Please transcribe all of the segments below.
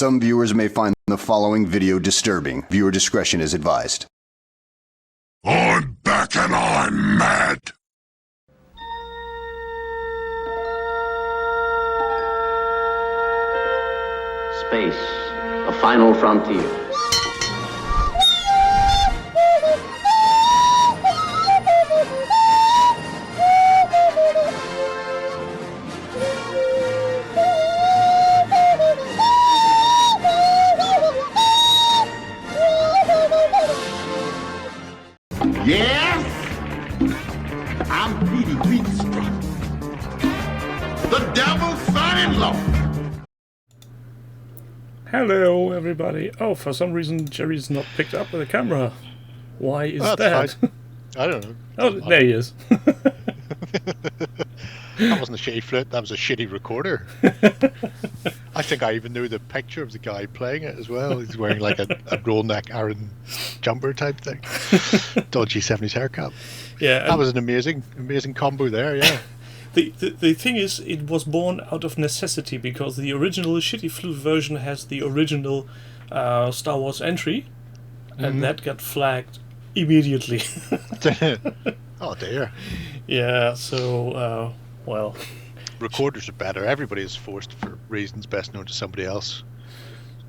Some viewers may find the following video disturbing. Viewer discretion is advised. I'm back and I'm mad. Space, the final frontier. Yes, I'm Petey Wheatstraw, the devil's son-in-law. Hello, everybody. Oh, for some reason, Jerry's not picked up with the camera. Why is That's that? fine. I don't know. Oh, there he is. That wasn't a shitty flute, that was a shitty recorder. I think I even know the picture of the guy playing it as well. He's wearing like a roll neck Aaron jumper type thing. Dodgy 70s haircut. Yeah, That was an amazing combo there, yeah. The thing is, it was born out of necessity because the original shitty flute version has the original Star Wars entry, and that got flagged immediately. Oh dear. Yeah, so, well... Recorders are better. Everybody is forced, for reasons best known to somebody else,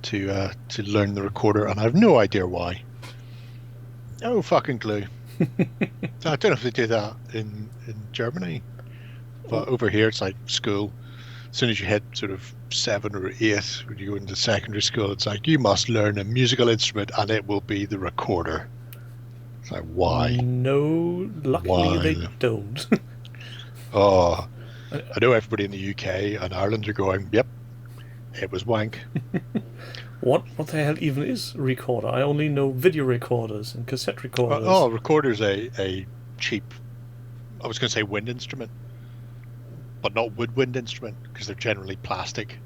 to learn the recorder, and I have no idea why. No fucking clue. I don't know if they do that in Germany, but over here it's like school. As soon as you hit sort of 7 or 8, when you go into secondary school, it's like you must learn a musical instrument, and it will be the recorder. It's like, why? No, luckily they don't. Oh, I know everybody in the UK and Ireland are going, yep, it was wank. What the hell even is a recorder? I only know video recorders and cassette recorders. Oh, recorder's a cheap, I was going to say wind instrument, but not woodwind instrument, because they're generally plastic.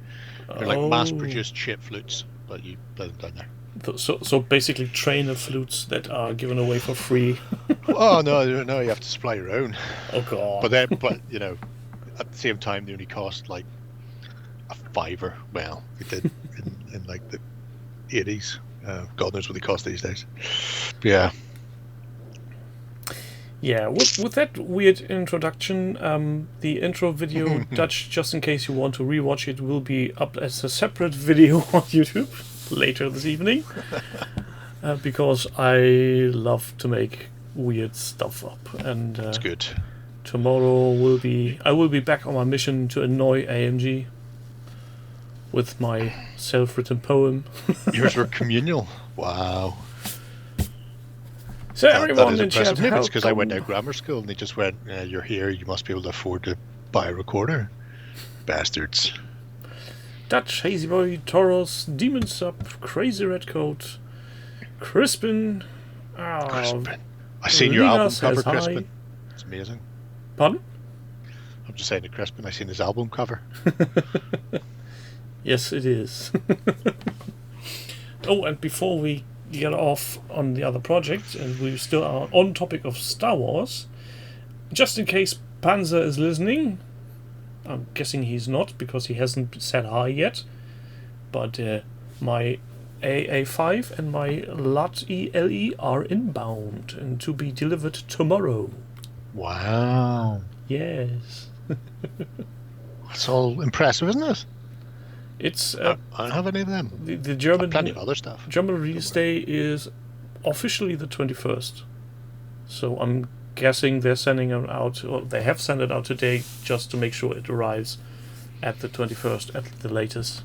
They're like mass-produced shit flutes, but you play them down there. So basically trainer flutes that are given away for free. Oh, no, you have to supply your own. Oh, God. But you know, at the same time, they only cost like a $5. Well, they did in like the 80s. God knows what they cost these days. But yeah. Yeah, with that weird introduction, the intro video, Dutch, just in case you want to rewatch it, will be up as a separate video on YouTube later this evening. Because I love to make weird stuff up. And That's good. Tomorrow I will be back on my mission to annoy AMG with my self-written poem. Yours were communal. Wow. So everyone that in is chat, impressive. Maybe it's because I went to grammar school and they just went, "You're here. You must be able to afford to buy a recorder." Bastards. Dutch, Hazy Boy, Toros, Demon Sub, Crazy Redcoat, Crispin. Crispin. I seen your album cover, hi. Crispin. It's amazing. Pardon? I'm just saying to Crispin, I seen his album cover. Yes, it is. Oh, and before we get off on the other project, and we still are on topic of Star Wars, just in case Panzer is listening, I'm guessing he's not because he hasn't said hi yet, but my AA5 and my LOT ELE are inbound and to be delivered tomorrow. Wow. Yes. That's all impressive, isn't it? It's I don't have any of them. the German Plenty of other stuff. German release day is officially the 21st. So I'm guessing they're sending it out, or they have sent it out today just to make sure it arrives at the 21st at the latest.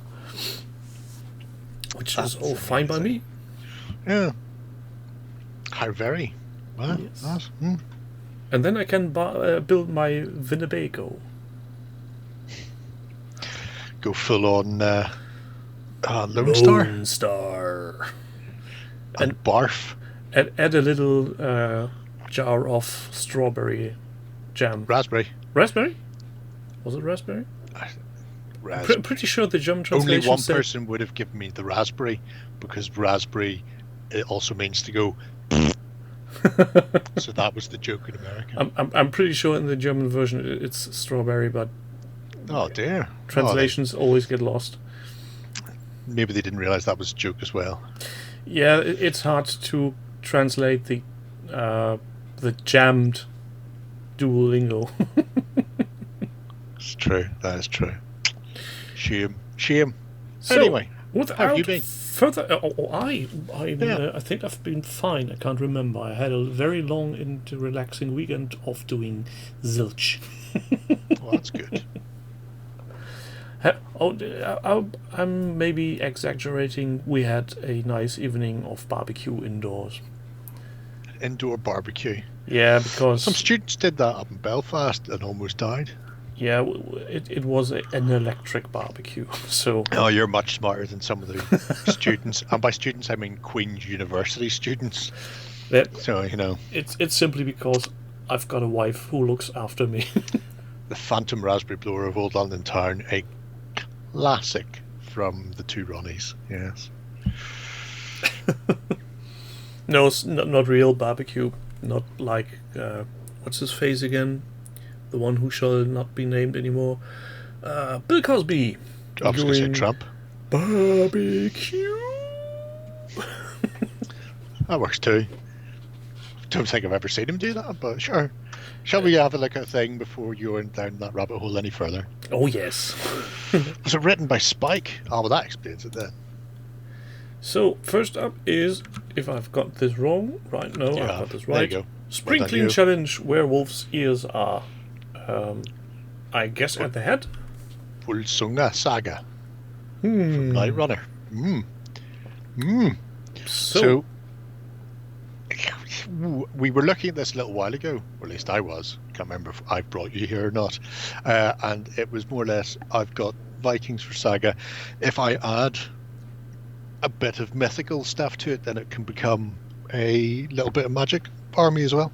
Which is all fine by me. Yeah. How very. Well, Yes. And then I can build my Winnebago. Go full on Lone Star. and barf. Add a little jar of strawberry jam. Raspberry. Raspberry? Was it raspberry? Pretty sure the German translation Only one said... person would have given me the raspberry, because raspberry, it also means to go. So that was the joke in America. I'm pretty sure in the German version it's strawberry, but oh dear. translations always get lost. maybe they didn't realize that was a joke as well. Yeah, it's hard to translate the jammed Duolingo. It's true. That is true. Shame. So, Anyway, how have without you been? further, I Yeah. think I've been fine. I can't remember. I had a very long and relaxing weekend of doing zilch. Well, that's good. I'm maybe exaggerating. We had a nice evening of barbecue indoors. Indoor barbecue. Yeah, because Some students did that up in Belfast and almost died. yeah, it was an electric barbecue. So Oh, you're much smarter than some of the students. And by students, I mean Queen's University students. that So, it's simply because I've got a wife who looks after me. the Phantom Raspberry Blower of Old London Town, a classic from the two Ronnies. Yes. No, it's not real barbecue. Not like what's his face again? The one who shall not be named anymore. Bill Cosby. I was going to say Doing Trump. barbecue. That works too. Don't think I've ever seen him do that, but sure. Shall we have a look at a thing before you went down that rabbit hole any further? Oh yes. Was it written by Spike? Oh, well, that explains it then. So first up is, if I've got this wrong, right? No, Yeah, I've got this there right. you go. Spring Well done, clean you. challenge. Werewolf's ears are, I guess, at the head. Ulsunga Saga from Night Runner. So, we were looking at this a little while ago, or at least I was. Can't remember if I brought you here or not. And it was more or less, I've got Vikings for Saga. If I add a bit of mythical stuff to it, then it can become a little bit of magic army as well.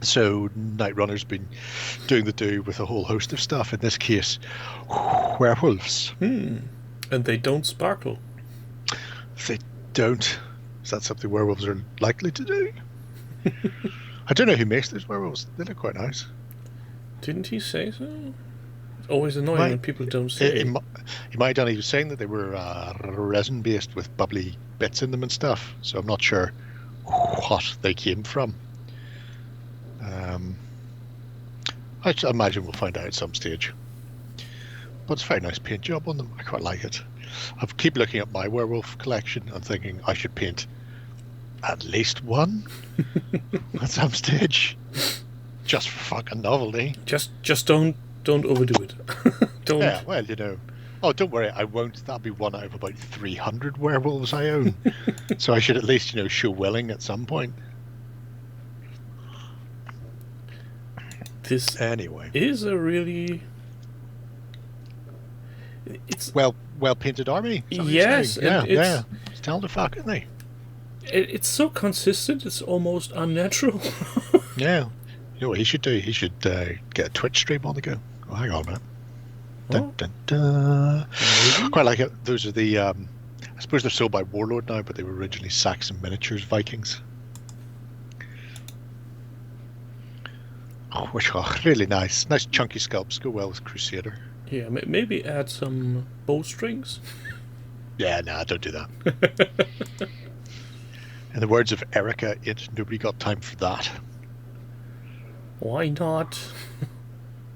So Night Runner's been doing the do with a whole host of stuff. In this case, werewolves. And they don't sparkle. They don't. Is that something werewolves are likely to do? I don't know who makes those werewolves. They look quite nice. Didn't he say so? It's always annoying Might- when people don't say. He might have done. He was saying that they were resin based with bubbly bits in them and stuff. So I'm not sure what they came from. I imagine we'll find out at some stage. But it's a very nice paint job on them. I quite like it. I keep looking at my werewolf collection and thinking I should paint at least one at some stage, just for fucking novelty. Just don't overdo it. Don't. Yeah, well, Oh, don't worry, I won't. That'll be one out of about 300 werewolves I own. So I should at least, show willing at some point. This Anyway, is a really. It's well painted army. is that what you're Yes, saying? and Yeah. It's telling the fuck, isn't they? it's so consistent. It's almost unnatural. Yeah. You know what he should do? He should get a Twitch stream on the go. Oh, hang on a minute. Dun, dun, dun. Quite like it. Those are the. I suppose they're sold by Warlord now, but they were originally Saxon miniatures Vikings. Oh, which are really nice. Nice chunky sculpts. Go well with Crusader. Yeah, maybe add some bowstrings. Yeah, nah, don't do that. In the words of Erica, nobody got time for that. Why not?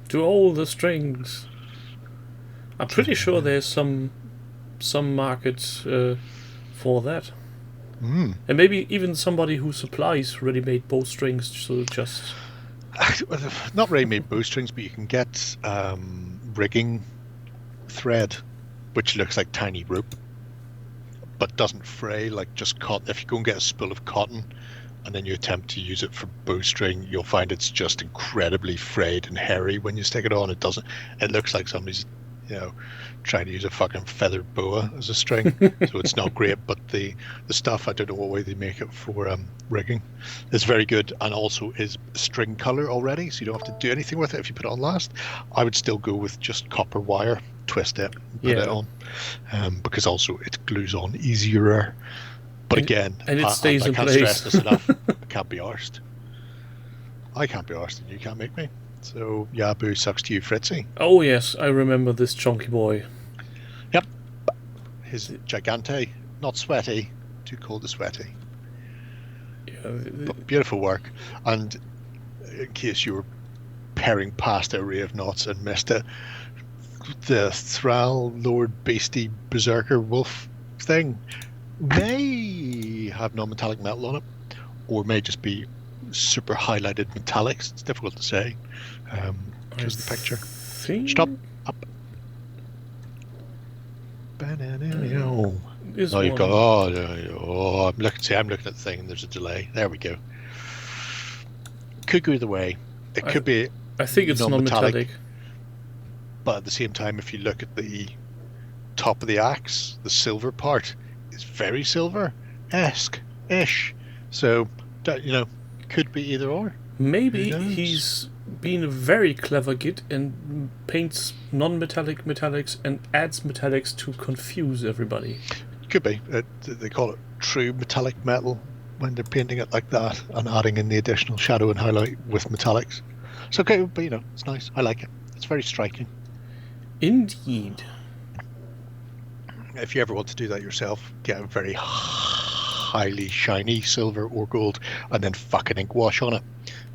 To all the strings. I'm pretty sure there's some market for that. And maybe even somebody who supplies ready-made bowstrings. So just Not ready-made bowstrings, but you can get rigging thread, which looks like tiny rope, but doesn't fray, like just cotton. If you go and get a spool of cotton and then you attempt to use it for bowstring, you'll find it's just incredibly frayed and hairy when you stick it on. It looks like somebody's trying to use a fucking feathered boa as a string. So it's not great, but the stuff, I don't know what way they make it for rigging, is very good, and also is string color already, so you don't have to do anything with it if you put it on last. I would still go with just copper wire, twist it, and put it on, because also it glues on easier. But again, and it stays I in can't place. stress this enough. I can't be arsed. I can't be arsed, and you can't make me. So, yeah, boo, sucks to you, Fritzy. oh yes, I remember this chunky boy. Yep. his Gigante, not sweaty, too cold to sweaty. But beautiful work. And in case you were paring past an array of knots and missed it, the Thrall Lord Beastie Berserker Wolf thing may have non-metallic metal on it, or may just be super highlighted metallics. It's difficult to say. Here's the picture. Stop. Up. Oh, you've got. Oh, I'm looking. I'm looking at the thing, and there's a delay. There we go. Could go either way. It could be. I think it's non-metallic. But at the same time, if you look at the top of the axe, the silver part is very silver-esque-ish. So, could be either or. Maybe he's been a very clever git and paints non-metallic metallics and adds metallics to confuse everybody. Could be. They call it true metallic metal when they're painting it like that and adding in the additional shadow and highlight with metallics. So, okay, but it's nice. I like it. It's very striking. Indeed. If you ever want to do that yourself, get a very highly shiny silver or gold and then fucking ink wash on it.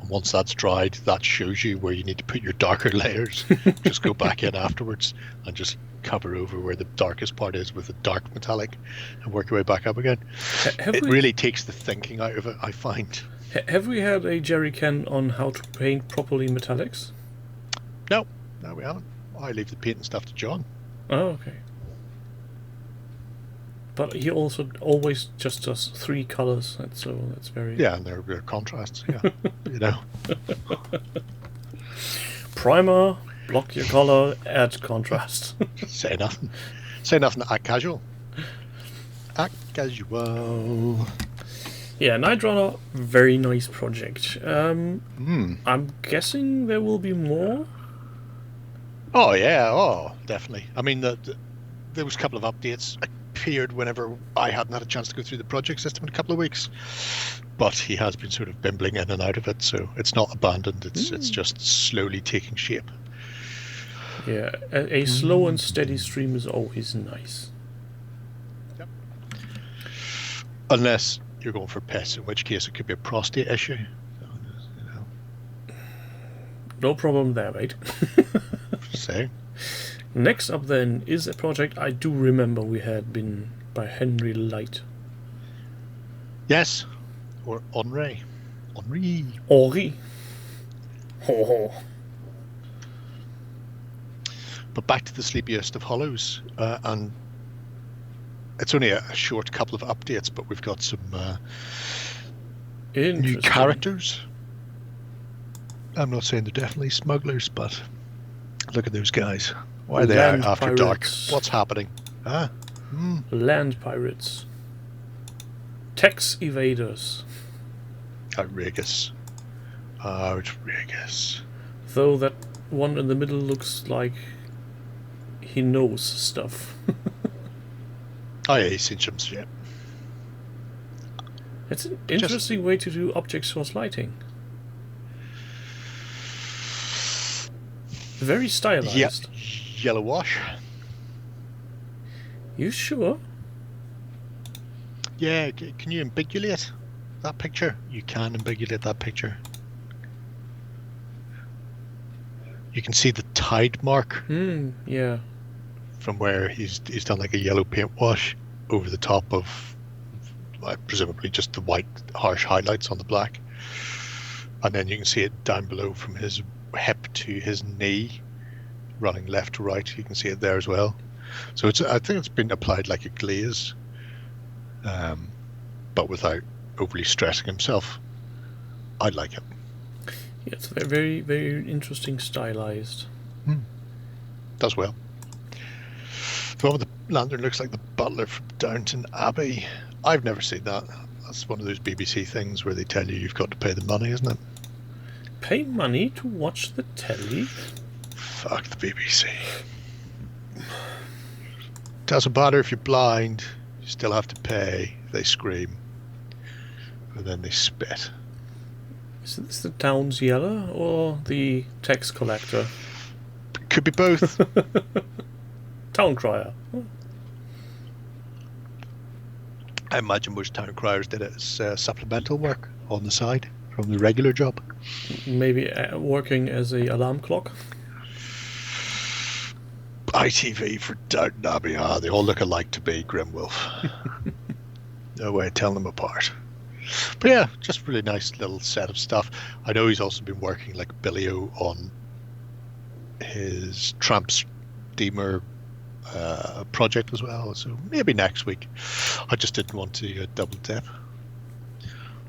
And once that's dried, that shows you where you need to put your darker layers. Just go back in afterwards and just cover over where the darkest part is with a dark metallic and work your way back up again. It really takes the thinking out of it, I find. Have we had a jerry can on how to paint properly metallics? No, we haven't. I leave the paint and stuff to John. Oh, okay. But he also always just does 3 colors, so that's very... Yeah, and they're contrasts, yeah. Primer, block your color, add contrast. Say nothing. Say nothing, act casual. Act casual. Yeah, Night Runner, very nice project. I'm guessing there will be more? Oh, yeah, definitely. I mean, there was a couple of updates appeared whenever I hadn't had a chance to go through the project system in a couple of weeks. But he has been sort of bimbling in and out of it, so it's not abandoned. It's just slowly taking shape. Yeah, a slow and steady stream is always nice. Yep. Unless you're going for pests, in which case it could be a prostate issue. No problem there, mate. So, next up then is a project I do remember we had been by Henry Light. Yes, or Henri. Henri. Ho. But back to the Sleepiest of Hollows, and it's only a short couple of updates, but we've got some new characters. I'm not saying they're definitely smugglers, but look at those guys. Why are they out after dark? What's happening? Land pirates. Tax evaders. Outrageous. Though that one in the middle looks like he knows stuff. Oh yeah, he's seen some shit. It's an interesting way to do object source lighting. Very stylized. Yeah, yellow wash. You sure? Yeah, can you ambiguate that picture? You can ambiguate that picture. You can see the tide mark. Yeah. From where he's done like a yellow paint wash over the top of presumably just the white harsh highlights on the black. And then you can see it down below from his hip to his knee, running left to right. You can see it there as well. So I think it's been applied like a glaze, but without overly stressing himself. I like it. Yeah, it's very, very interesting stylized. Does well. The one with the lantern looks like the butler from Downton Abbey. I've never seen that. That's one of those BBC things where they tell you you've got to pay the money, isn't it? Pay money to watch the telly? Fuck the BBC. Doesn't matter if you're blind, you still have to pay. They scream. And then they spit. Is this the town's yeller or the tax collector? Could be both. Town crier. I imagine most town criers did it as supplemental work on the side from the regular job. Maybe working as a alarm clock. ITV for Downton Abbey. They all look alike to me, Grimwolf. No way of telling them apart. But yeah, just really nice little set of stuff. I know he's also been working like Billy-O on his Tramp Steamer project as well, so maybe next week. I just didn't want to double dip.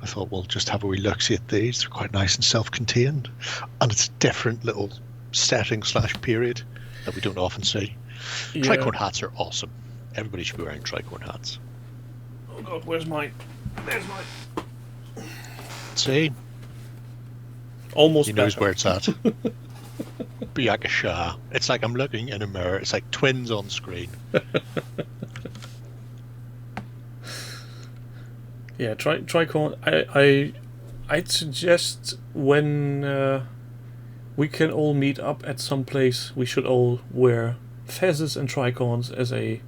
I thought we'll just have a wee look-see at these. They're quite nice and self-contained, and it's a different little setting / period that we don't often see. Yeah. Tricorn hats are awesome. Everybody should be wearing tricorn hats. Oh god, where's mine? There's mine. See, Almost he knows better. where it's at. Biakasha. It's like I'm looking in a mirror. It's like twins on screen. Yeah, Tricorn. I'd suggest when we can all meet up at some place, we should all wear fezzes and tricorns as a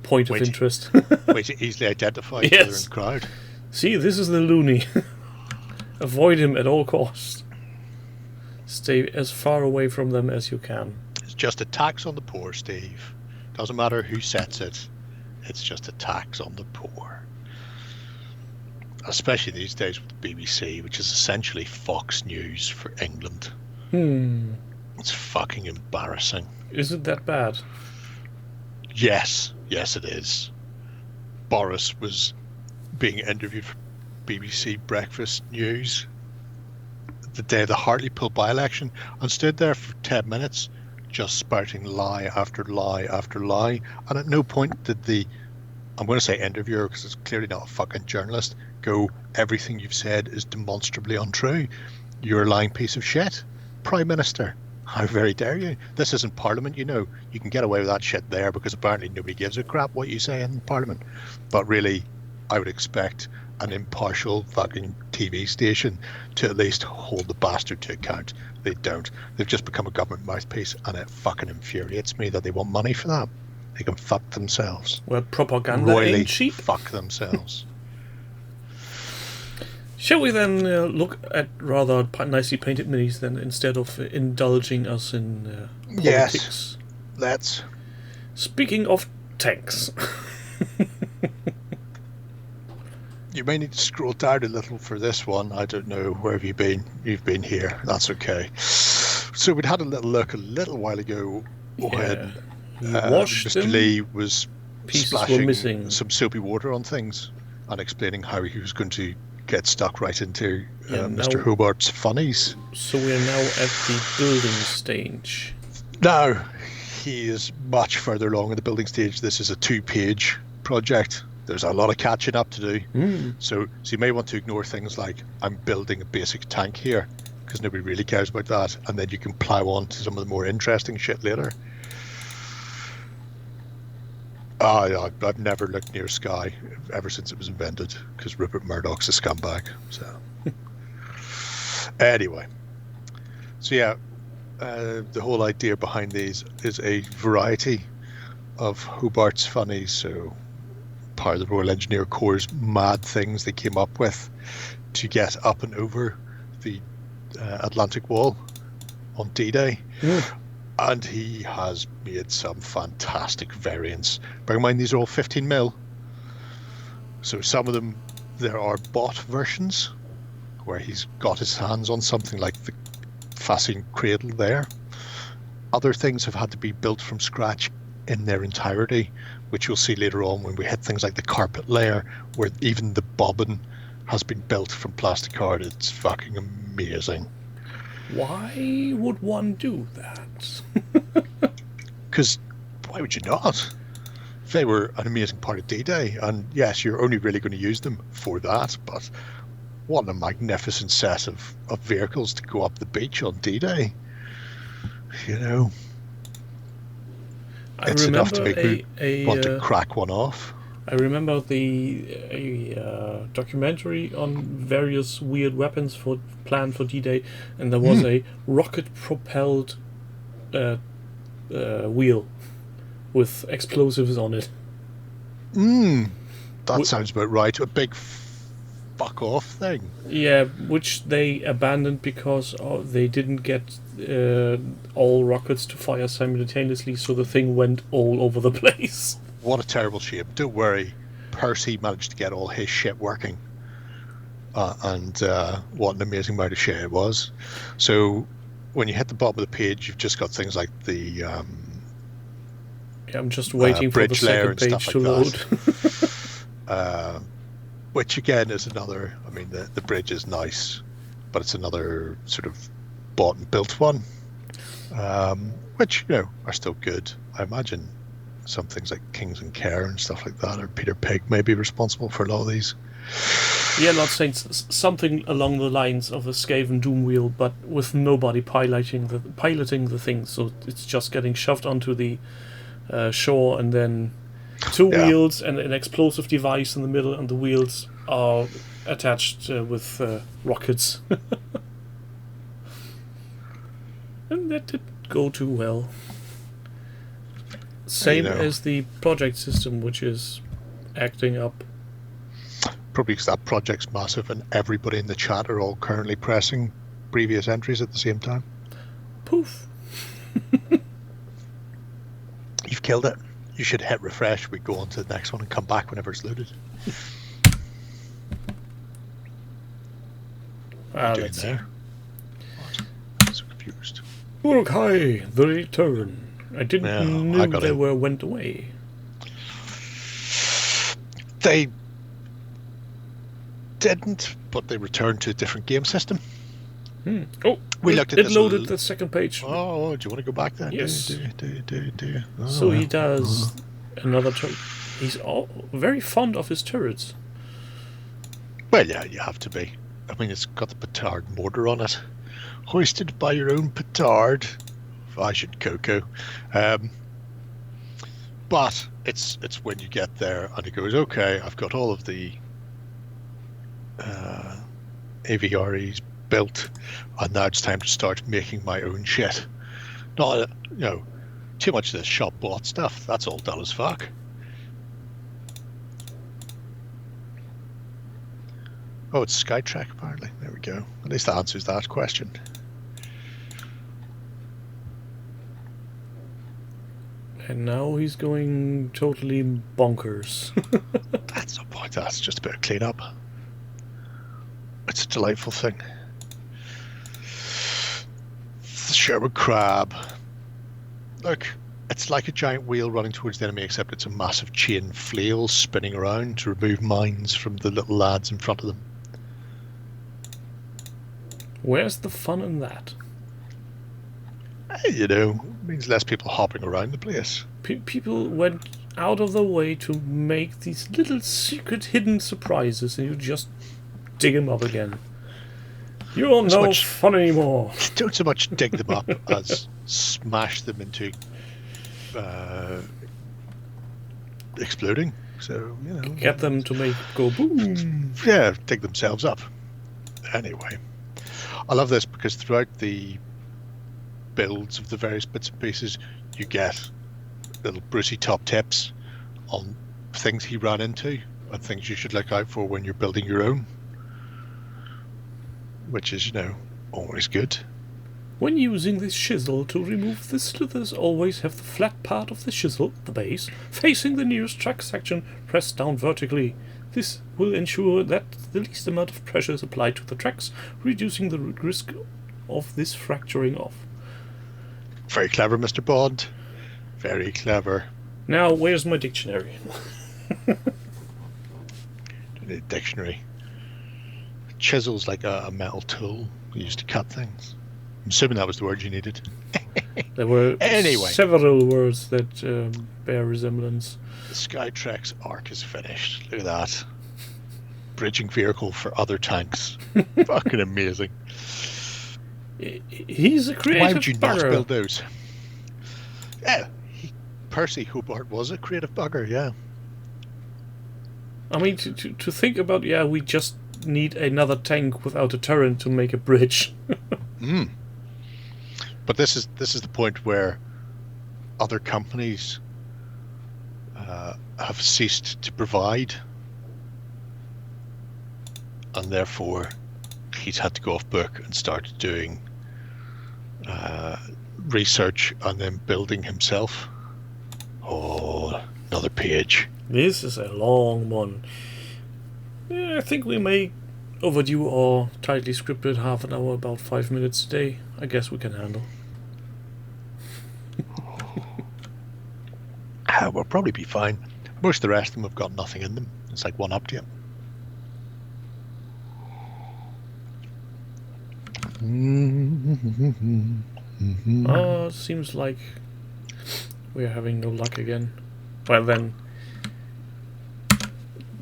point of interest. Way to easily identify each other in the crowd. See, this is the loony. Avoid him at all costs. Stay as far away from them as you can. It's just a tax on the poor, Steve. Doesn't matter who sets it. It's just a tax on the poor. Especially these days with the BBC, which is essentially Fox News for England. It's fucking embarrassing. Is it that bad? Yes it is. Boris was being interviewed for BBC Breakfast News the day of the Hartlepool by-election and stood there for 10 minutes just spouting lie after lie after lie, and at no point did the, I'm going to say interviewer because it's clearly not a fucking journalist, go, everything you've said is demonstrably untrue. You're a lying piece of shit. Prime Minister, how very dare you? This isn't Parliament, you know. You can get away with that shit there because apparently nobody gives a crap what you say in Parliament. But really, I would expect an impartial fucking TV station to at least hold the bastard to account. They don't. They've just become a government mouthpiece, and it fucking infuriates me that they want money for that. They can fuck themselves. Well, propaganda Royally ain't cheap. fuck themselves. Shall we then look at rather nicely painted minis then, instead of indulging us in politics? Yes. Let's. Speaking of tanks. You may need to scroll down a little for this one. I don't know. Where have you been? You've been here. That's okay. So we'd had a little look a little while ago when washed Mr. them. Lee was Pieces were splashing missing. some soapy water on things and explaining how he was going to get stuck right into Mr. Hobart's funnies. So we are now at the building stage. Now, he is much further along in the building stage. This is a 2-page project. There's a lot of catching up to do. So you may want to ignore things like, I'm building a basic tank here, because nobody really cares about that. And then you can plow on to some of the more interesting shit later. I've never looked near Sky ever since it was invented, because Rupert Murdoch's a scumbag. So anyway, so yeah, the whole idea behind these is a variety of Hobart's funnies. So part of the Royal Engineer Corps' mad things they came up with to get up and over the Atlantic Wall on D-Day. And he has made some fantastic variants. Bear in mind, these are all 15mm. So some of them, there are bought versions where he's got his hands on something like the Fascine Cradle there. Other things have had to be built from scratch in their entirety, which you'll see later on when we hit things like the carpet layer, where even the bobbin has been built from plastic card. It's fucking amazing. Why would one do that? Because why would you not? They were an amazing part of D-Day, and yes, you're only really going to use them for that, but what a magnificent set of vehicles to go up the beach on D-Day. You know, it's enough to make me want to crack one off. I remember a documentary on various weird weapons planned for D-Day, and there was a rocket-propelled wheel with explosives on it. That sounds about right. A big fuck off thing. Yeah, which they abandoned because they didn't get all rockets to fire simultaneously, so the thing went all over the place. What a terrible shame. Don't worry, Percy managed to get all his shit working. And what an amazing amount of shit it was. So when you hit the bottom of the page, you've just got things like the Yeah, I'm just waiting for the bridge layer second and page stuff to like load. which again is another, I mean, the bridge is nice, but it's another sort of bought and built one, which, are still good. I imagine some things like Kings and Care and stuff like that, or Peter Pig may be responsible for a lot of these. Yeah, not saying something along the lines of a Skaven Doom wheel, but with nobody piloting the thing, so it's just getting shoved onto the shore, and then two wheels and an explosive device in the middle, and the wheels are attached with rockets. And that didn't go too well. Same as the project system, which is acting up. Probably because that project's massive and everybody in the chat are all currently pressing previous entries at the same time. Poof. You've killed it. You should hit refresh. We go on to the next one and come back whenever it's loaded. Let's see. I'm so confused. Okay, the return. I didn't know they went away. They didn't, but they returned to a different game system. Oh, we looked at it this loaded the second page. Oh, do you want to go back then? Yes. Do you? Oh, so he does another turret. He's very fond of his turrets. Well, yeah, you have to be. I mean, it's got the petard mortar on it. Hoisted by your own petard. I should Coco. But it's when you get there and he goes, okay, I've got all of the AVREs built, and now it's time to start making my own shit. Not, too much of this shop bought stuff. That's all dull as fuck. Oh, it's Skytrack apparently. There we go. At least that answers that question. And now he's going totally bonkers. That's no point. That's just a bit of cleanup. It's a delightful thing. The Sherwood Crab. Look, it's like a giant wheel running towards the enemy, except it's a massive chain flail spinning around to remove mines from the little lads in front of them. Where's the fun in that? It means less people hopping around the place. People went out of their way to make these little secret hidden surprises, and you just dig them up again. You're no fun anymore. Don't so much dig them up as smash them into exploding. So, get them to make go boom. Yeah, dig themselves up. Anyway, I love this because throughout the builds of the various bits and pieces, you get little Brucey top tips on things he ran into and things you should look out for when you're building your own, which is, always good. When using this chisel to remove the slithers, always have the flat part of the chisel, the base, facing the nearest track section, pressed down vertically. This will ensure that the least amount of pressure is applied to the tracks, reducing the risk of this fracturing off. Very clever, Mr. Bond. Very clever. Now, where's my dictionary? The dictionary. Chisel's like a metal tool used to cut things. I'm assuming that was the word you needed. There were several words that bear resemblance. The Skytrack's arc is finished. Look at that. Bridging vehicle for other tanks. Fucking amazing. He's a creative Why would you not bugger. build those? Yeah, Percy Hobart was a creative bugger, yeah. I mean, to think about, we just need another tank without a turret to make a bridge. But this is the point where other companies have ceased to provide, and therefore he's had to go off book and start doing research and then building himself. Oh, another page. This is a long one. Yeah, I think we may overdo our tightly scripted half an hour, about 5 minutes today. I guess we can handle. We'll probably be fine. Most of the rest of them have got nothing in them. It's like one update. Seems like we're having no luck again. Well then,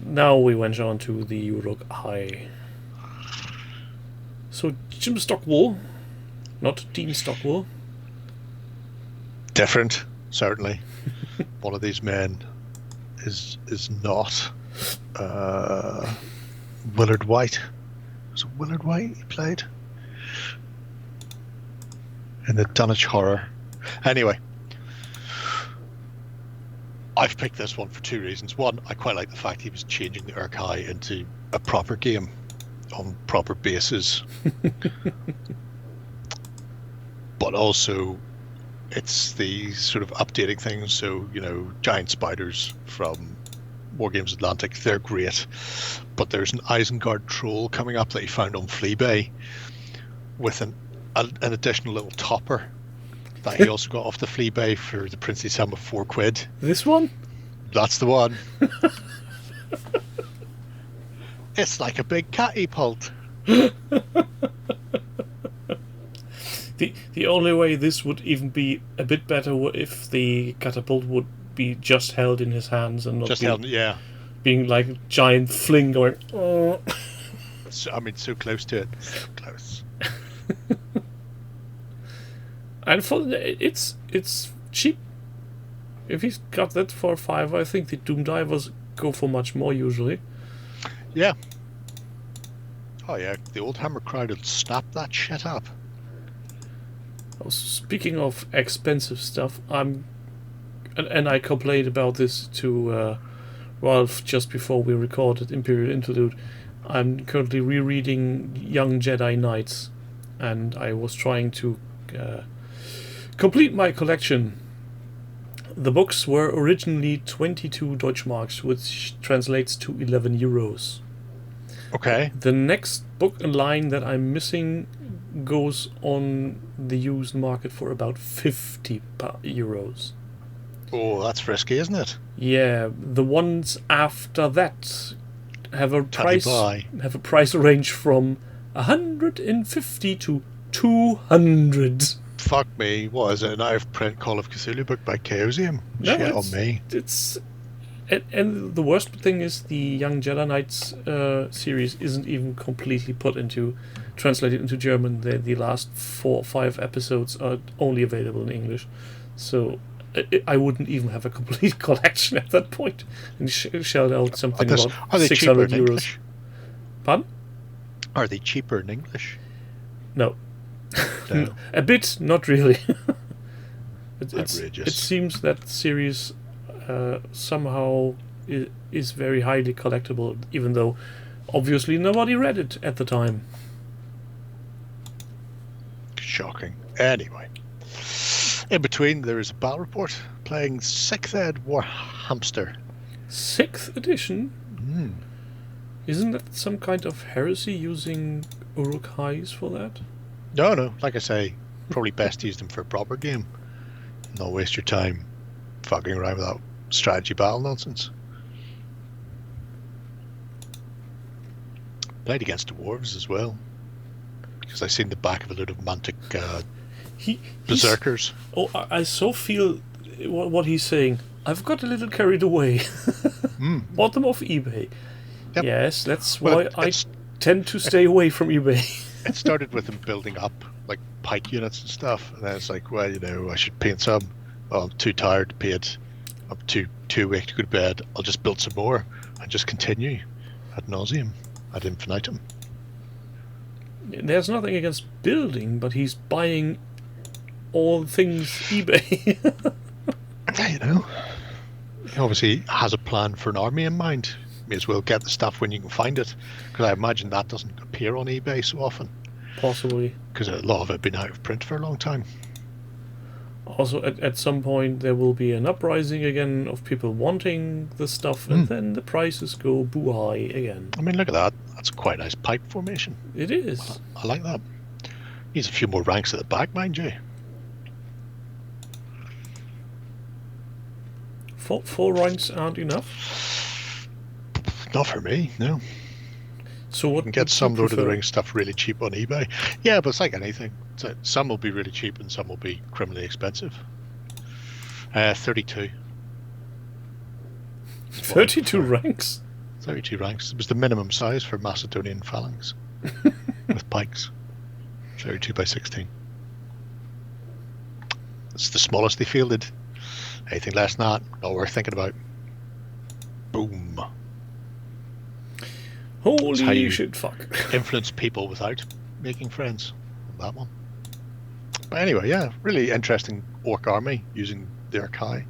now we went on to the Uruk High. So Jim Stockwell, not Dean Stockwell. Different, certainly. One of these men is not Willard White. Was it Willard White he played in the Dunwich Horror? Anyway, I've picked this one for two reasons. One, I quite like the fact he was changing the Uruk High into a proper game on proper bases. But also, it's the sort of updating things. So, you know, giant spiders from War Games Atlantic, they're great. But there's an Isengard troll coming up that he found on Fleabay with an additional little topper that he also got off the Fleabay for the princely sum of £4. This one? That's the one. It's like a big catapult. The only way this would even be a bit better if the catapult would be just held in his hands and not Just be, held, yeah. being like a giant fling going. Oh. So, I mean, so close to it. So close. And for it's cheap. If he's got that for $5, I think the Doom Divers go for much more usually. Yeah. Oh yeah, the old Hammer crowd will snap that shit up. Speaking of expensive stuff, and I complained about this to Ralph just before we recorded Imperial Interlude. I'm currently rereading Young Jedi Knights, and I was trying to complete my collection. The books were originally 22 Deutschmarks, which translates to 11 euros. Okay. The next book in line that I'm missing goes on the used market for about 50 euros. Oh, that's risky, isn't it? Yeah, the ones after that have a price range from 150 to 200. Fuck me, what is it? An out of print Call of Cthulhu book by Chaosium? No, Shit on me. It's and the worst thing is the Young Jedi Knights series isn't even completely translated into German. The last 4 or 5 episodes are only available in English, so I wouldn't even have a complete collection at that point. And shelled out something about are they 600 cheaper in euros. English? Pardon? Are they cheaper in English? No. No. A bit, not really. Outrageous. It seems that series somehow is very highly collectible, even though obviously nobody read it at the time. Shocking. Anyway, in between there is a battle report playing 6th Ed War Hamster. 6th edition? Isn't that some kind of heresy using Uruk-hais for that? No, like I say, probably best to use them for a proper game. Not waste your time fucking around with that strategy battle nonsense. Played against dwarves as well, because I've seen the back of a load of Mantic berserkers. I so feel what he's saying. I've got a little carried away. Bought them off eBay. Yep. Yes, that's Well, why I tend to stay away from eBay. It started with them building up like pike units and stuff, and then it's like, well, you know, I should paint some. Well, I'm too tired to paint. I'm too weak to go to bed. I'll just build some more and just continue ad nauseum, ad infinitum. There's nothing against building, but he's buying all things eBay. Yeah, you know. He obviously has a plan for an army in mind. May as well get the stuff when you can find it, because I imagine that doesn't appear on eBay so often. Possibly. Because a lot of it been out of print for a long time. Also, at some point there will be an uprising again of people wanting the stuff, and then the prices go boo-high again. I mean, look at that. That's quite a nice pipe formation. It is. I like that. Needs a few more ranks at the back, mind you. Four ranks aren't enough? Not for me, no. So what? You can get would you some Lord of the prefer? Rings stuff really cheap on eBay. Yeah, but it's like anything. Some will be really cheap and some will be criminally expensive. 32. 32 ranks? 32 ranks. It was the minimum size for Macedonian phalanx with pikes. 32 by 16. It's the smallest they fielded. Anything less than that, not worth thinking about. Boom. how Holy you- shit, fuck. Influence people without making friends. That one. But anyway, yeah, really interesting orc army using the Urkai.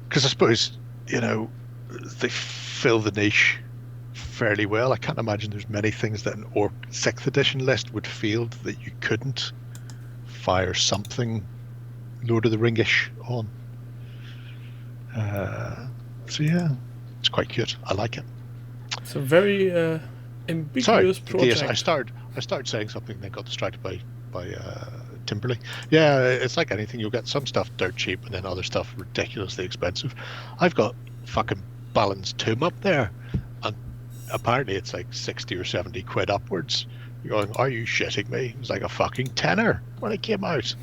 Because I suppose, you know, they fill the niche fairly well. I can't imagine there's many things that an orc 6th edition list would field that you couldn't fire something Lord of the Ringish on. So yeah, it's quite cute. I like it. It's a very ambiguous Sorry, project. yes, I started saying something, then got distracted by Timberley. Yeah, it's like anything. You'll get some stuff dirt cheap, and then other stuff ridiculously expensive. I've got fucking Balin's Tomb up there, and apparently it's like 60 or 70 quid upwards. You're going, are you shitting me? It was like a fucking tenner when it came out.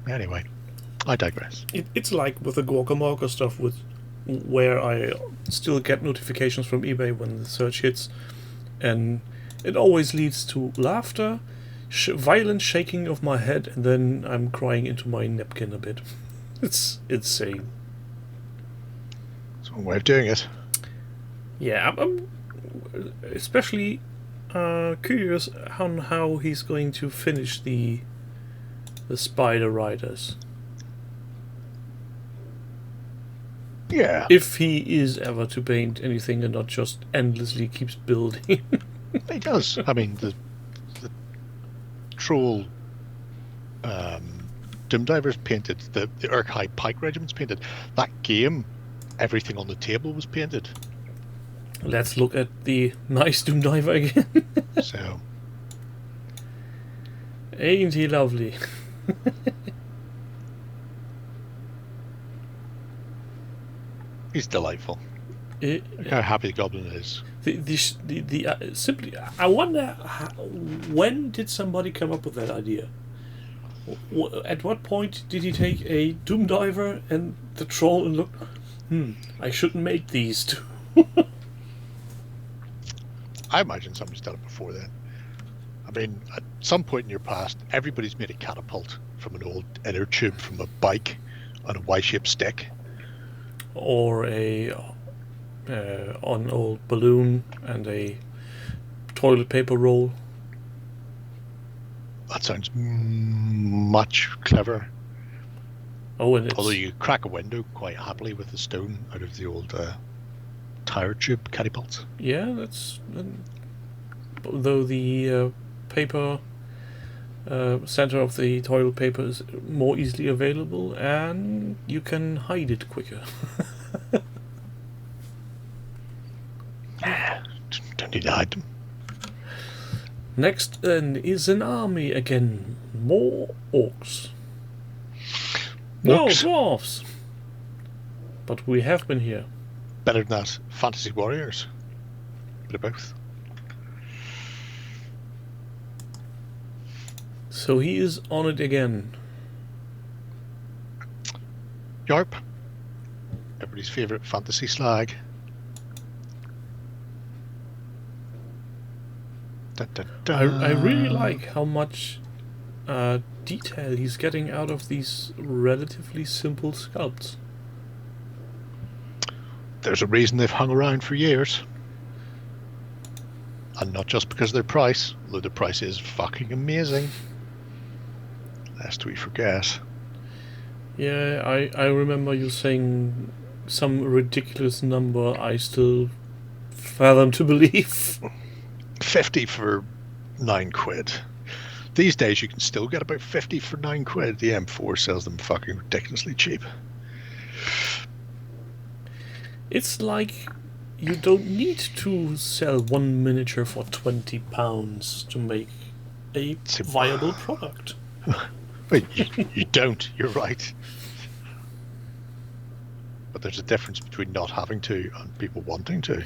Anyway, I digress. It's like with the Guacamole stuff, where I still get notifications from eBay when the search hits, and it always leads to laughter, violent shaking of my head, and then I'm crying into my napkin a bit. It's insane. It's one way of doing it. Yeah, I'm especially curious on how he's going to finish the Spider Riders. Yeah. If he is ever to paint anything and not just endlessly keeps building. He does. I mean, the Troll Doom Divers painted, the Urkai Pike Regiments painted. That game, everything on the table was painted. Let's look at the nice Doom Diver again. So, Ain't he lovely? he's delightful. It, Look how happy the Goblin is. simply, I wonder when did somebody come up with that idea? At what point did he take a Doom Diver and the Troll and look? I shouldn't make these two. I imagine somebody's done it before then. I mean, at some point in your past, everybody's made a catapult from an old inner tube from a bike on a Y-shaped stick. Or an old balloon and a toilet paper roll. That sounds much clever. Oh, and it's, Although you crack a window quite happily with a stone out of the old tire tube catapults. yeah, that's. Though the paper center of the toilet paper is more easily available, and you can hide it quicker. Don't need to hide them. Next is an army again. More orcs. No, Orcs. dwarves. But we have been here. Better than that, Fantasy Warriors. Bit of both. So he is on it again. Yarp. Everybody's favourite fantasy slag. Dun, dun, dun. I really like how much detail he's getting out of these relatively simple sculpts. There's a reason they've hung around for years. And not just because of their price, although the price is fucking amazing. Lest we forget. Yeah, I remember you saying some ridiculous number I still fathom to believe. 50 for £9. These days you can still get about 50 for £9. The M4 sells them fucking ridiculously cheap. It's like you don't need to sell one miniature for £20 to make a viable product. Wait, you don't. You're right. But there's a difference between not having to and people wanting to.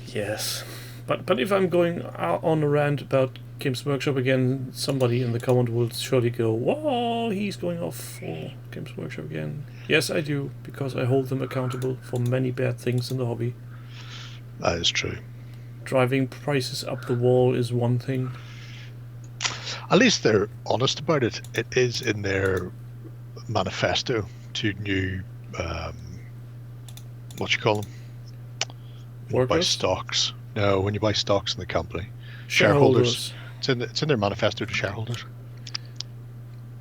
Yes. But if I'm going on a rant about Games Workshop again, somebody in the comment will surely go, "Whoa, he's going off for Games Workshop again." Yes, I do, because I hold them accountable for many bad things in the hobby. That is true. Driving prices up the wall is one thing. At least they're honest about it. It is in their manifesto to new, what you call them? When you buy Workers? stocks. No, when you buy stocks in the company. Shareholders. It's in their manifesto to shareholders.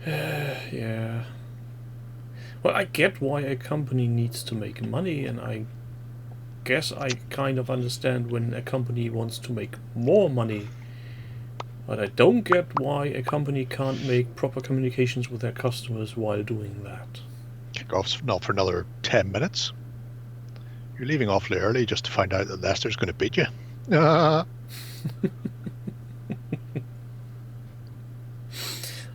Yeah. Well, I get why a company needs to make money, and I guess I kind of understand when a company wants to make more money. But I don't get why a company can't make proper communications with their customers while doing that. Kickoff's not for another 10 minutes. You're leaving awfully early just to find out that Leicester's going to beat you.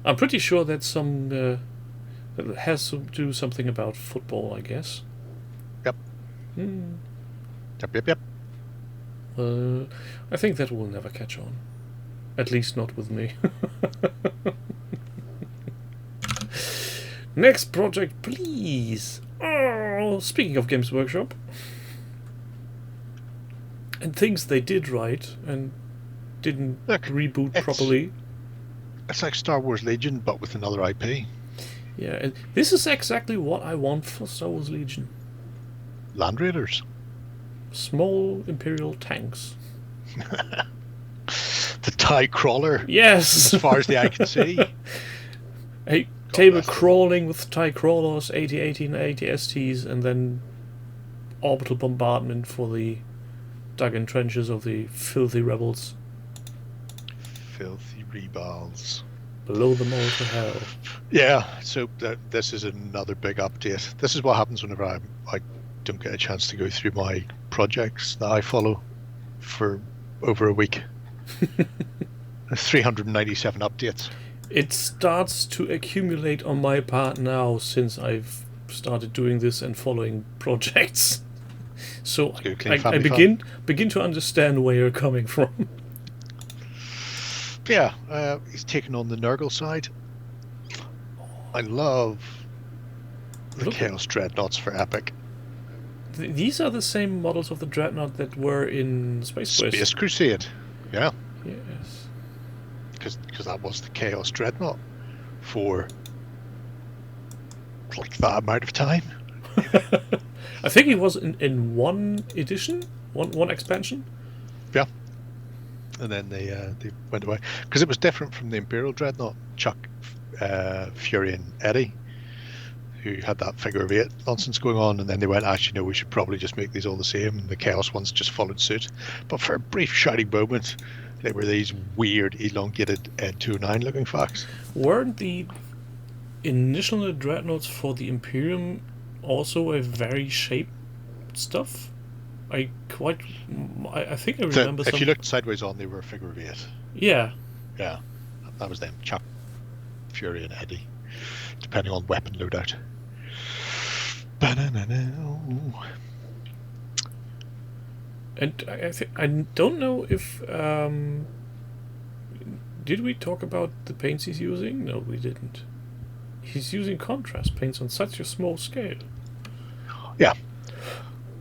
I'm pretty sure that's some that has to do something about football, I guess. Yep. Yep. I think that will never catch on. At least not with me. Next project, please. Oh, speaking of Games Workshop. And things they did right and didn't reboot properly. It's like Star Wars Legion, but with another IP. Yeah, and this is exactly what I want for Star Wars Legion. Land Raiders. Small Imperial tanks. The TIE Crawler. Yes! As far as the eye can see. A table crawling with TIE Crawlers, 80-80 and 80 STs, and then orbital bombardment for the dug-in trenches of the filthy rebels. Filthy rebels. Below them all to hell. Yeah, so this is another big update. This is what happens whenever I don't get a chance to go through my projects that I follow for over a week. 397 updates. It starts to accumulate on my part now since I've started doing this and following projects. So I begin to understand where you're coming from. Yeah, he's taken on the Nurgle side. I love the Chaos Dreadnoughts for Epic. These are the same models of the Dreadnought that were in Space Quest. Space Crusade, yeah. Yes. Because that was the Chaos Dreadnought for like that amount of time. I think it was in one edition, one expansion. Yeah. And then they went away because it was different from the Imperial Dreadnought. Chuck, Fury, and Eddie, who had that figure of 8 nonsense going on, and then they went, actually, no, we should probably just make these all the same. And the Chaos ones just followed suit. But for a brief shining moment, they were these weird, elongated N209 looking fucks. Weren't the initial Dreadnoughts for the Imperium also a very shaped stuff? I think I remember. If you looked sideways on, they were a figure of 8. Yeah. Yeah, that was them. Chuck, Fury, and Eddie, depending on weapon loadout. And I don't know if did we talk about the paints he's using? No, we didn't. He's using contrast paints on such a small scale. Yeah,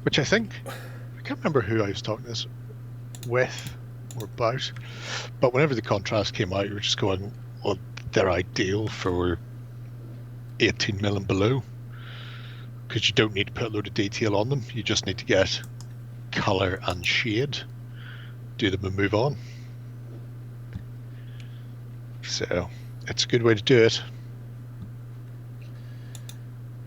which I think, I can't remember who I was talking this with or about, but whenever the contrast came out, you were just going, well, they're ideal for 18mm and below, because you don't need to put a load of detail on them. You just need to get color and shade, do them and move on. So it's a good way to do it.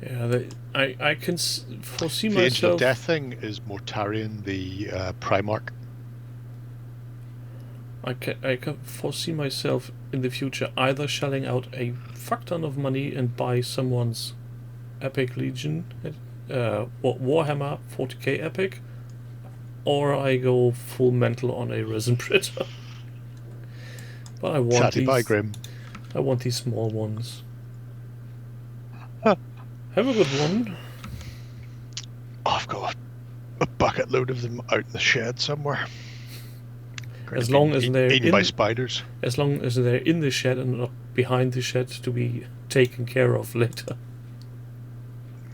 Yeah, I can foresee The Angel of myself. Death thing is Mortarion, the Primarch. I can foresee myself in the future either shelling out a fuck ton of money and buy someone's Epic Legion, Warhammer 40k Epic, or I go full mental on a Resin Printer. But I want Sadly by these. Grim. I want these small ones. Have a good one. I've got a bucket load of them out in the shed somewhere. As long as they're eaten by spiders. As long as they're in the shed and not behind the shed to be taken care of later.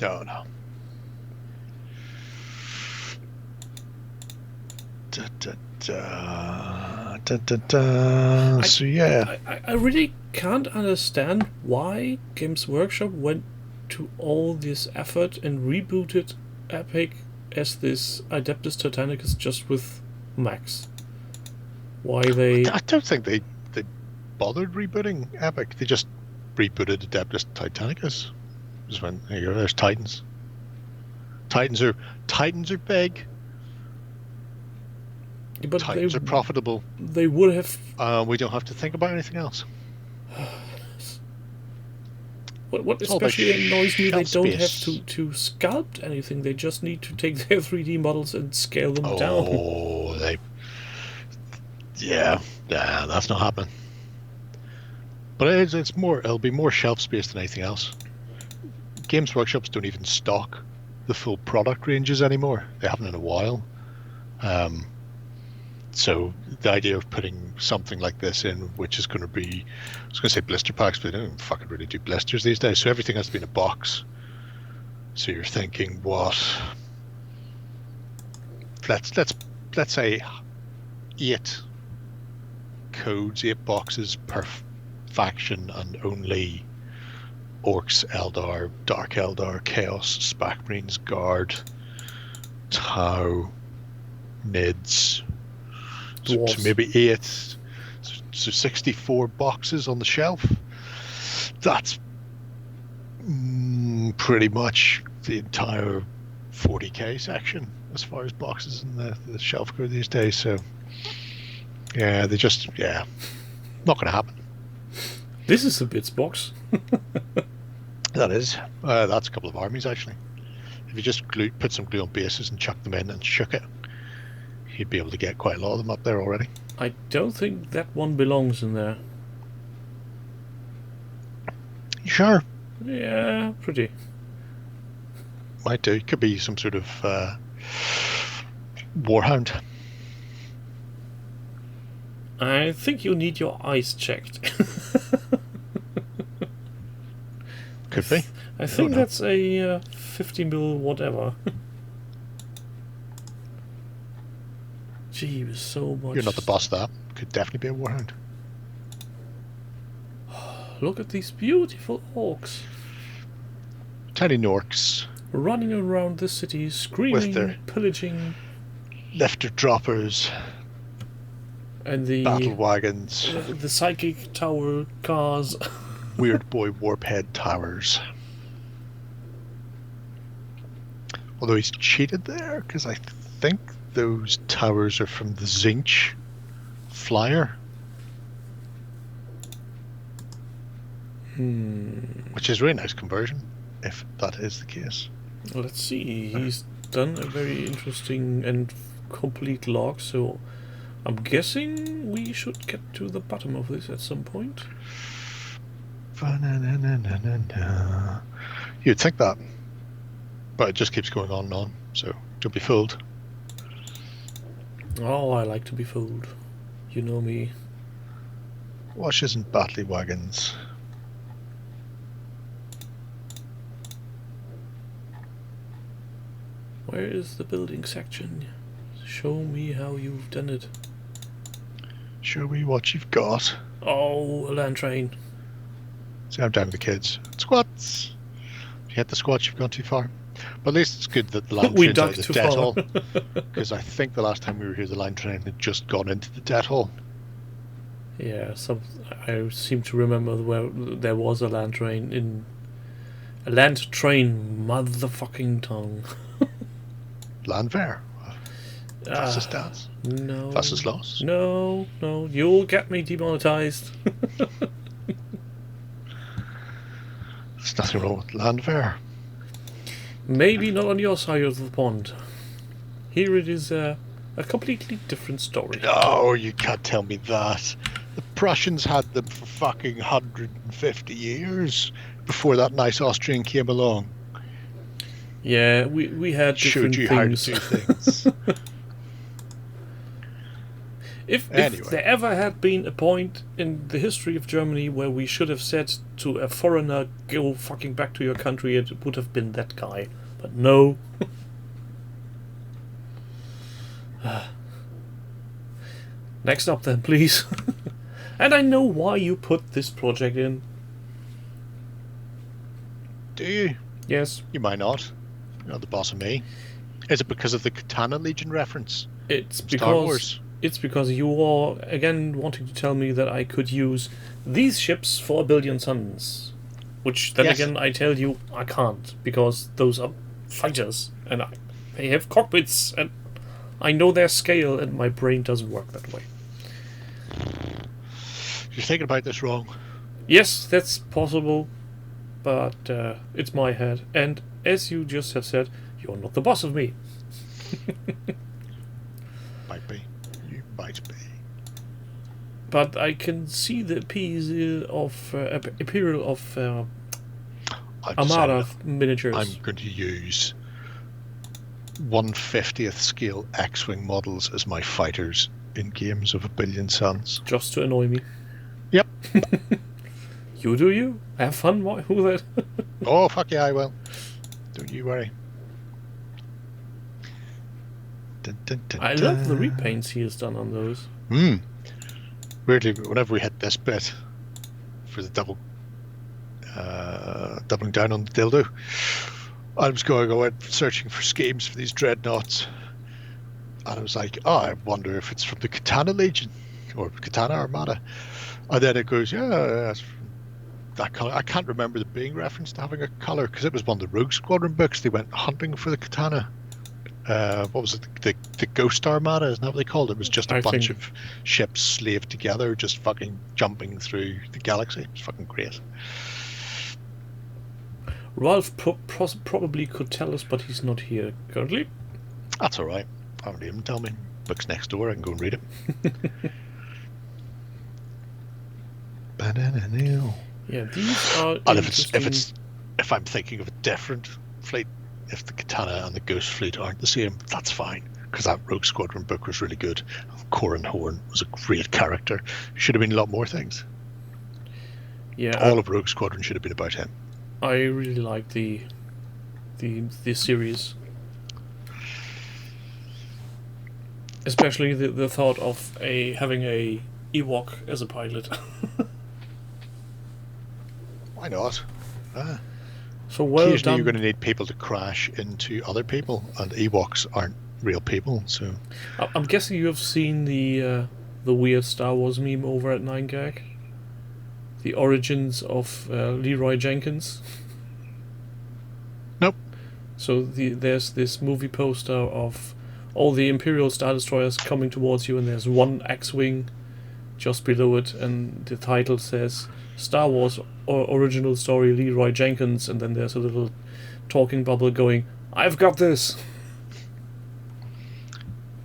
No. Da, da, da, da, da, da. So yeah. I really can't understand why Games Workshop went to all this effort and rebooted Epic as this Adeptus Titanicus just with Max. Why they... I don't think they bothered rebooting Epic. They just rebooted Adeptus Titanicus. Just went, there you go, there's Titans. Titans are big. But Titans are profitable. They would have... We don't have to think about anything else. What It's all about especially annoys me, they shelf don't have space. to sculpt anything. They just need to take their 3D models and scale them down. Oh, yeah, that's not happening. But it's more. It'll be more shelf space than anything else. Games Workshops don't even stock the full product ranges anymore. They haven't in a while. So the idea of putting something like this in, which is going to be, I was going to say blister packs, but they don't fucking really do blisters these days. So everything has to be in a box. So you're thinking, what? Let's say 8 codes, 8 boxes per faction, and only Orcs, Eldar, Dark Eldar, Chaos, Spac Marines, Guard, Tau, Nids. So maybe 8, so 64 boxes on the shelf. That's pretty much the entire 40k section as far as boxes in the shelf go these days. So yeah, not going to happen. This is a bits box. That is. That's a couple of armies actually. If you just put some glue on bases and chuck them in and shook it, you'd be able to get quite a lot of them up there already. I don't think that one belongs in there. Sure. Yeah, pretty. Might do. Could be some sort of warhound. I think you need your eyes checked. Could be. I think that's a 50 mil whatever. Gee, there's so much. You're not the boss of that. Could definitely be a warhound. Look at these beautiful orcs Tiny Norks. running around the city, screaming, their- pillaging, Lifter droppers. and the Battle wagons. the psychic tower cars. Weird boy warphead towers. Although he's cheated there, because I think those towers are from the Zinch flyer. Which is a really nice conversion, if that is the case. Let's see. He's done a very interesting and complete log, so I'm guessing we should get to the bottom of this at some point. You'd think that, but it just keeps going on and on, so don't be fooled. Oh, I like to be fooled. You know me. Washes and battle wagons. Where is the building section? Show me how you've done it. Show me what you've got. Oh, a land train. See, I'm down with the kids. Squats! If you hit the squats, you've gone too far. But at least it's good that the line We train's out ducked of too the debt far. hole. Because I think the last time we were here, the line train had just gone into the debt hole. Yeah, I seem to remember where there was a land train in Land train motherfucking tongue. Landwehr. Fastest dance. No. Fastest loss. No, you'll get me demonetized. There's nothing wrong with Landwehr. Maybe not on your side of the pond. Here it is a completely different story. No, you can't tell me that. The Prussians had them for fucking 150 years before that nice Austrian came along. Yeah, we had different Showed you things. how to do things. If Anyway. there ever had been a point in the history of Germany where we should have said to a foreigner, go fucking back to your country, it would have been that guy. But no. Next up then, please. And I know why you put this project in. Do you? Yes, You might not. You're not the boss of me. Is it because of the Katana Legion reference? it's Star because Wars. it's because you are again wanting to tell me that I could use these ships for 1 billion suns. Which then Yes. again I tell you I can't, because those are fighters and they have cockpits and I know their scale and my brain doesn't work that way. You're thinking about this wrong. Yes, that's possible, but it's my head, and as you just have said, you're not the boss of me. Might be. You might be. But I can see the piece of Imperial of I've Armada decided miniatures. I'm going to use 1/50th scale X-Wing models as my fighters in games of 1 billion suns. Just to annoy me. Yep. You do you? Have fun with it. Oh, fuck yeah, I will. Don't you worry. Dun, dun, dun, I love the dun. repaints he has done on those. Weirdly, whenever we hit this bit for the doubling down on the dildo, I was going out searching for schemes for these dreadnoughts, and I was like, oh, I wonder if it's from the Katana Legion or Katana Armada. And then it goes, yeah, that's from that color. I can't remember there being reference to having a color, because it was one of the Rogue Squadron books. They went hunting for the Katana. What was it? The Ghost Armada, isn't that what they called it? It was just a I bunch think- of ships slaved together, just fucking jumping through the galaxy. It was fucking great. Ralph probably could tell us, but he's not here currently. That's all right. I don't even tell me. Book's next door. I can go and read it. Banana. Yeah, these are And interesting. if I'm thinking of a different fleet, if the Katana and the Ghost fleet aren't the same, that's fine, because that Rogue Squadron book was really good. Corin Horn was a great character. Should have been a lot more things. Yeah, All of Rogue Squadron should have been about him. I really like the series, especially the thought of having a Ewok as a pilot. Why not? So well Occasionally done. you're going to need people to crash into other people, and Ewoks aren't real people, so... I'm guessing you have seen the weird Star Wars meme over at 9gag. The origins of Leroy Jenkins. Nope. So there's this movie poster of all the Imperial Star Destroyers coming towards you, and there's one X-Wing just below it, and the title says Star Wars Original Story Leroy Jenkins, and then there's a little talking bubble going, I've got this!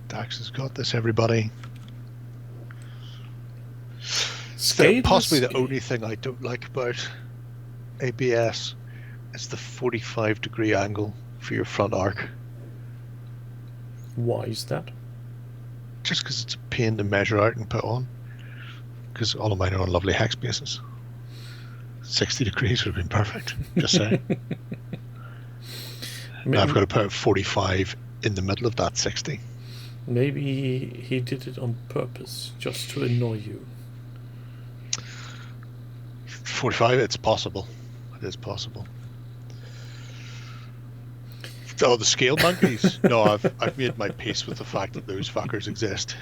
Dax has got this, everybody. Scale Possibly is- the only thing I don't like about ABS is the 45-degree angle for your front arc. Why is that? Just because it's a pain to measure out and put on. Because all of mine are on lovely hex bases. 60 degrees would have been perfect. Just saying. Now I've got to put 45 in the middle of that 60. Maybe he did it on purpose, just to annoy you. 45, it's possible. It is possible. Oh, the scale monkeys? No, I've made my peace with the fact that those fuckers exist.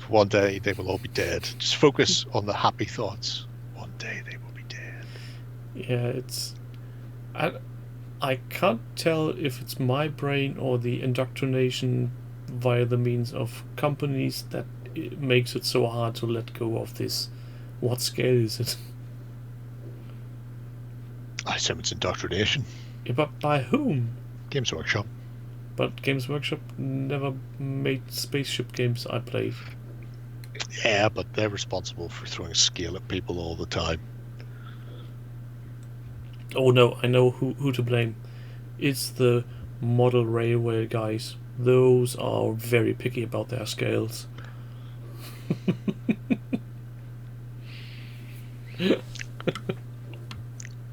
One day they will all be dead. Just focus on the happy thoughts. One day they will be dead. Yeah, it's I can't tell if it's my brain or the indoctrination via the means of companies that it makes it so hard to let go of this. What scale is it? I assume it's indoctrination. Yeah, but by whom? Games Workshop. But Games Workshop never made spaceship games I played. Yeah, but they're responsible for throwing scale at people all the time. Oh no, I know who to blame. It's the model railway guys. Those are very picky about their scales.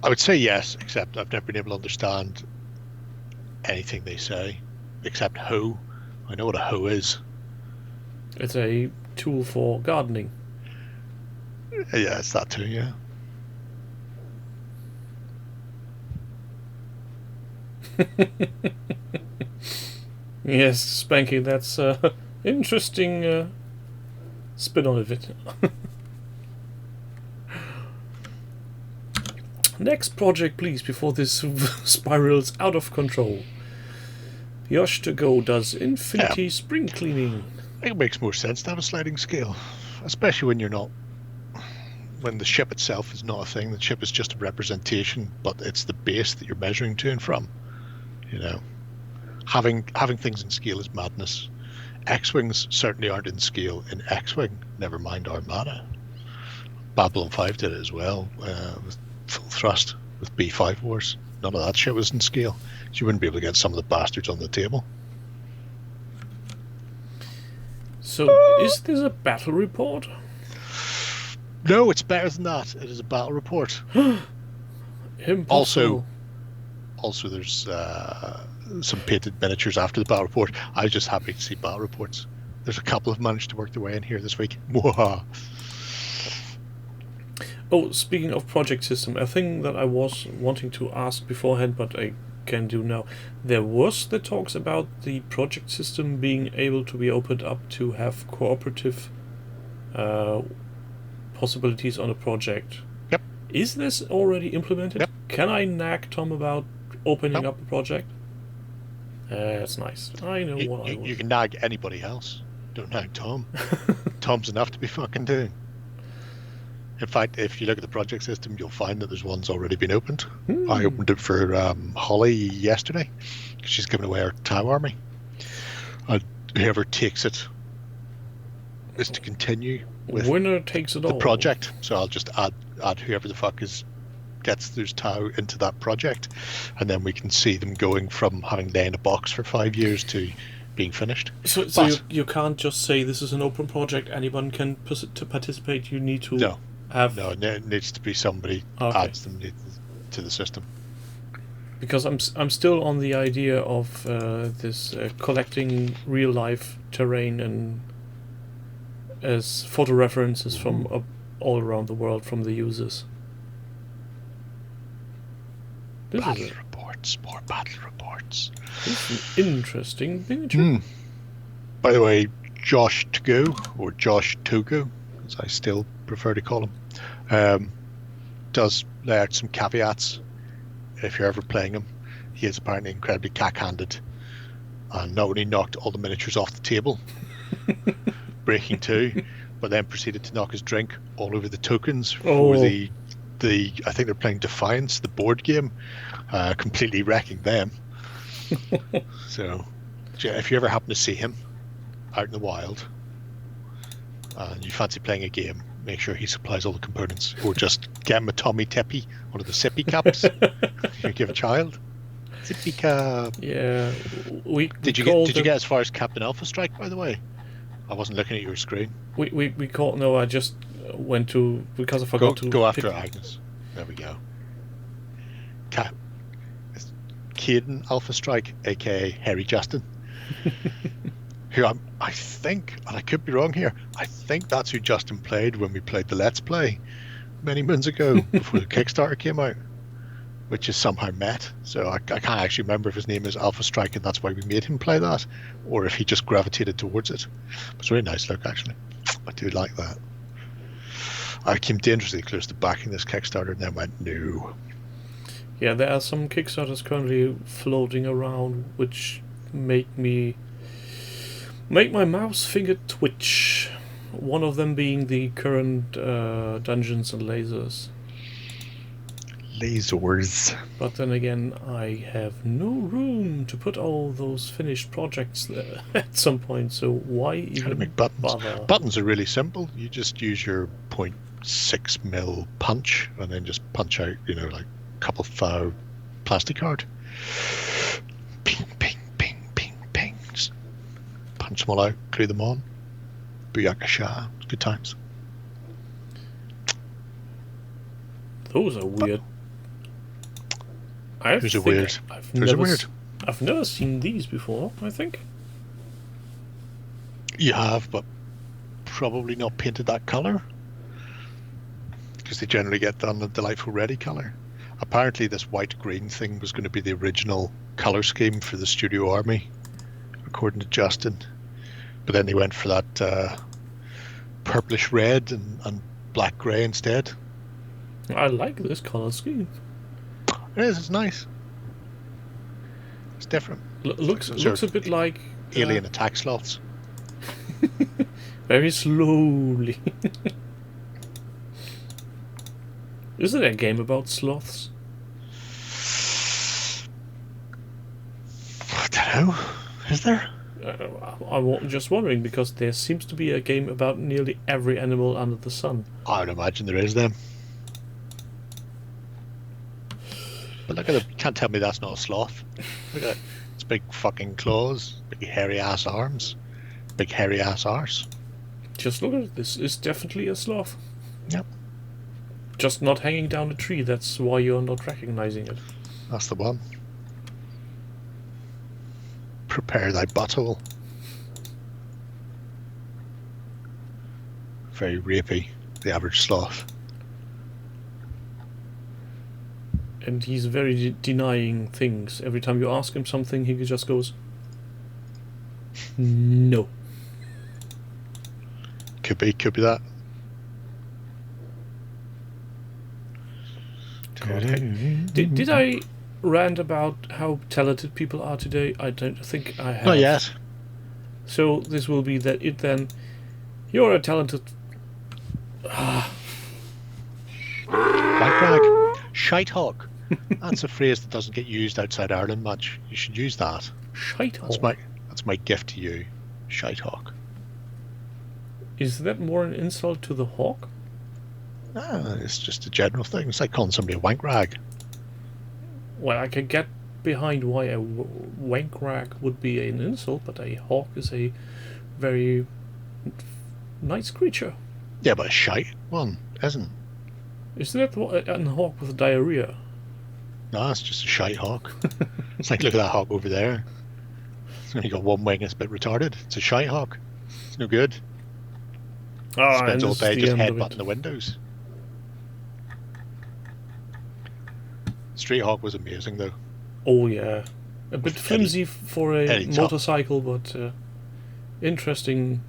I would say yes, except I've never been able to understand anything they say, except hoe. I know what a hoe is. It's a tool for gardening. Yeah, it's that too, yeah. Yes, Spanky, that's interesting spin on it. Next project, please, before this spirals out of control. Yosh to go does infinity spring cleaning. I think it makes more sense to have a sliding scale, especially when you're not. When the ship itself is not a thing, the ship is just a representation, but it's the base that you're measuring to and from. You know, having things in scale is madness. X-wings certainly aren't in scale in X-wing. Never mind Armada. Babylon 5 did it as well with full thrust with B5 wars. None of that shit was in scale. So you wouldn't be able to get some of the bastards on the table. So, is this a battle report? No, it's better than that. It is a battle report. Impossible. Also, there's some painted miniatures after the battle report. I was just happy to see battle reports. There's a couple have managed to work their way in here this week. Oh, speaking of project system, a thing that I was wanting to ask beforehand, but I can do now. There was the talks about the project system being able to be opened up to have cooperative possibilities on a project. Yep. Is this already implemented? Yep. Can I nag Tom about opening up a project? That's nice. I know what I want. You can nag anybody else. Don't nag Tom. Tom's enough to be fucking doing. In fact, if you look at the project system, you'll find that there's one's already been opened. I opened it for Holly yesterday. She's giving away her Tau army. Whoever takes it is to continue with winner takes it the all project. So I'll just add whoever the fuck gets those Tau into that project, and then we can see them going from having lay in a box for 5 years to being finished. So you can't just say this is an open project, anyone can to participate. You need to No, have it needs to be somebody adds them to the system. Because I'm still on the idea of this collecting real life terrain and as photo references from all around the world from the users. More battle reports. This is an interesting miniature. By the way, Josh Togo, or Josh Togo, as I still prefer to call him, does lay out some caveats. If you're ever playing him, he is apparently incredibly cack-handed, and not only knocked all the miniatures off the table, breaking two, but then proceeded to knock his drink all over the tokens for the I think they're playing Defiance, the board game, completely wrecking them. So if you ever happen to see him out in the wild and you fancy playing a game, make sure he supplies all the components, or just get him a Tommy Tippy, one of the sippy cups you give a child. Sippy cup. Yeah, Did you get as far as Captain Alpha Strike, by the way? I wasn't looking at your screen. We called. No, I just went to, because I forgot to go after Agnes. There we go. Caden Alpha Strike, aka Harry Justin, who I think, and I could be wrong here, I think that's who Justin played when we played the Let's Play many moons ago before the Kickstarter came out, which is somehow met. So I can't actually remember if his name is Alpha Strike and that's why we made him play that, or if he just gravitated towards it. It's a really nice look, actually. I do like that. I came dangerously close to backing this Kickstarter and then went, no. Yeah, there are some Kickstarters currently floating around which make my mouse finger twitch. One of them being the current Dungeons and Lasers. Lasers. But then again, I have no room to put all those finished projects there at some point, so why even How to make buttons? bother? Buttons are really simple. You just use your 0.6 mil punch and then just punch out, like a couple of plastic card. Ping, ping, ping, ping, ping. Just punch them all out, glue them on. Booyakasha. Good times. Those are weird. Those are weird. Those are weird. I've never seen these before, I think. You have, but probably not painted that colour. Because they generally get done the Delightful Ready colour. Apparently this white-green thing was going to be the original colour scheme for the Studio Army, according to Justin. But then they went for that purplish red and black grey instead. I like this colour scheme. It is, it's nice. It's different. Looks a bit like alien attack sloths. very slowly. Is there a game about sloths? I don't know. Is there? I'm just wondering, because there seems to be a game about nearly every animal under the sun. I would imagine there is them. But look at it. You can't tell me that's not a sloth. Look at it. It's big fucking claws, big hairy ass arms, big hairy ass arse. Just look at it. This is definitely a sloth. Yep. Just not hanging down a tree. That's why you're not recognizing it. That's the one. Prepare thy butthole. Very rapey, the average sloth. And he's very denying things. Every time you ask him something, he just goes, no. Could be that. Did I rant about how talented people are today? I don't think I have. Not yet. So this will be that it then. You're a talented... White rag. Shite hawk. That's a phrase that doesn't get used outside Ireland much. You should use that. Shite hawk. That's my gift to you. Shite hawk. Is that more an insult to the hawk? It's just a general thing. It's like calling somebody a wank rag. Well, I can get behind why a wank rag would be an insult, but a hawk is a very nice creature. Yeah, but a shite one isn't. Is that a hawk with diarrhea? No, it's just a shite hawk. It's like, look at that hawk over there. It's only got one wing, it's a bit retarded. It's a shite hawk. It's no good. Oh, Spends all day the just end of headbutting it. the windows. Street Hawk was amazing though. Oh yeah, a bit With flimsy for a Eddie Top. motorcycle, but interesting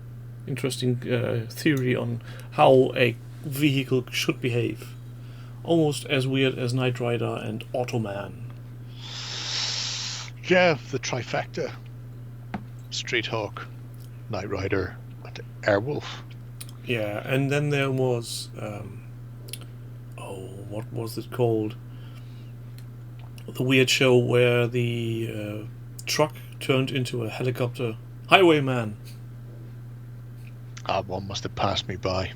theory on how a vehicle should behave. Almost as weird as Knight Rider and Automan. Yeah, the trifecta. Street Hawk, Knight Rider, and Airwolf. Yeah, and then there was what was it called? The weird show where the truck turned into a helicopter. Highwayman. That one must have passed me by.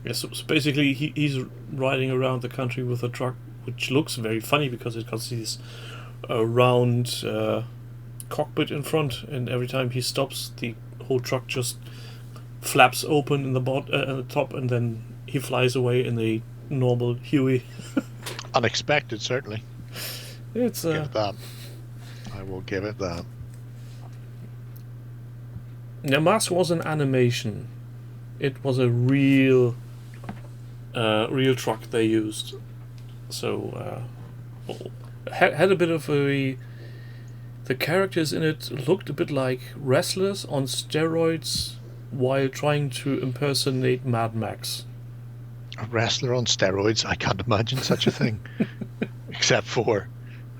Yes, so basically he's riding around the country with a truck, which looks very funny because it got this round cockpit in front, and every time he stops, the whole truck just flaps open in the top, and then he flies away in a normal Huey. Unexpected, certainly. It's Give it that. I will give it that. Now, Mars was an animation. It was a real truck they used. So had a bit of a. The characters in it looked a bit like wrestlers on steroids while trying to impersonate Mad Max. A wrestler on steroids? I can't imagine such a thing. except for,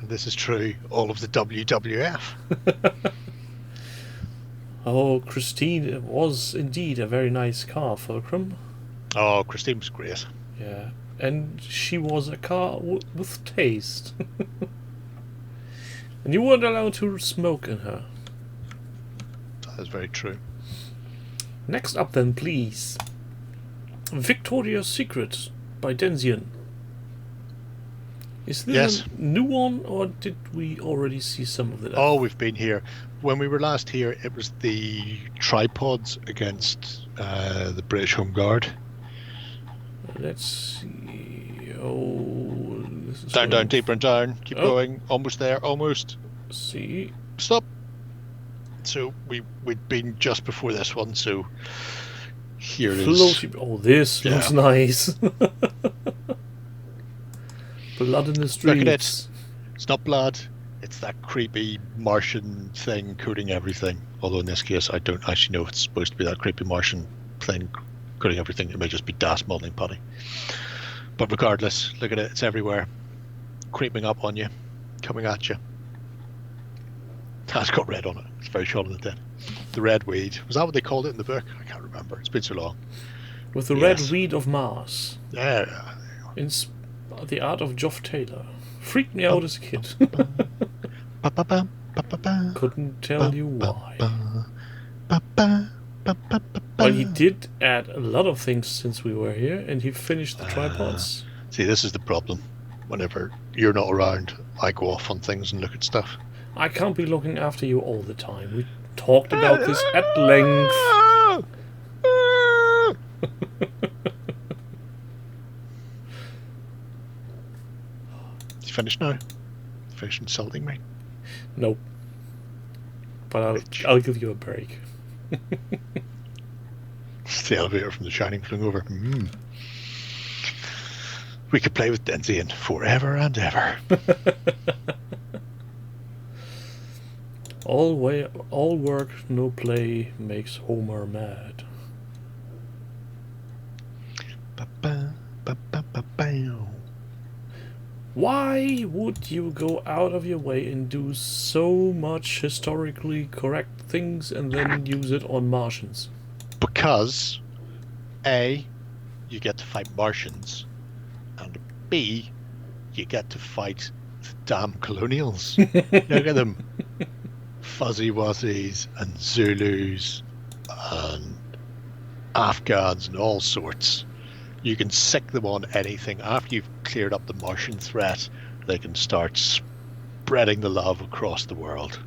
and this is true, all of the WWF. Oh, Christine was indeed a very nice car, Fulcrum. Oh, Christine was great. Yeah, and she was a car with taste. And you weren't allowed to smoke in her. That is very true. Next up then, please. Victoria's Secret by Denzian. Is this Yes. a new one, or did we already see some of it? Oh, we've been here. When we were last here, it was the tripods against the British Home Guard. Let's see. Oh, this is Down, deeper and down. Keep Oh. going. Almost there. Almost. See. Stop. So we'd been just before this one. So here is. Floaty. Oh, this Yeah. looks nice. Blood in the streets. Look at it. It's not blood. It's that creepy Martian thing coating everything. Although in this case, I don't actually know if it's supposed to be that creepy Martian thing coating everything. It may just be Das modeling putty. But regardless, look at it. It's everywhere. Creeping up on you. Coming at you. It's got red on it. It's very Shaun of the Dead. The red weed. Was that what they called it in the book? I can't remember. It's been so long. With the Yes. red weed of Mars. Yeah. In the art of Geoff Taylor. Freaked me out as a kid. Ba-ba-bam, ba-ba-bam, Couldn't tell you why. ba-ba, ba-ba, But he did add a lot of things since we were here, and he finished the tripods. See, this is the problem. Whenever you're not around, I go off on things and look at stuff. I can't be looking after you all the time. We talked about this at length. You finished now? Finish insulting me? Nope. But I'll give you a break. It's the elevator from The Shining flew over. We could play with Denzian forever and ever. All work, no play makes Homer mad. Ba-ba, ba-ba-ba-bow. Why would you go out of your way and do so much historically correct things and then use it on Martians? Because A, you get to fight Martians, and B, you get to fight the damn colonials. Look at them. Fuzzy Wuzzies and Zulus and Afghans and all sorts. You can sick them on anything. After you've cleared up the Martian threat, they can start spreading the love across the world.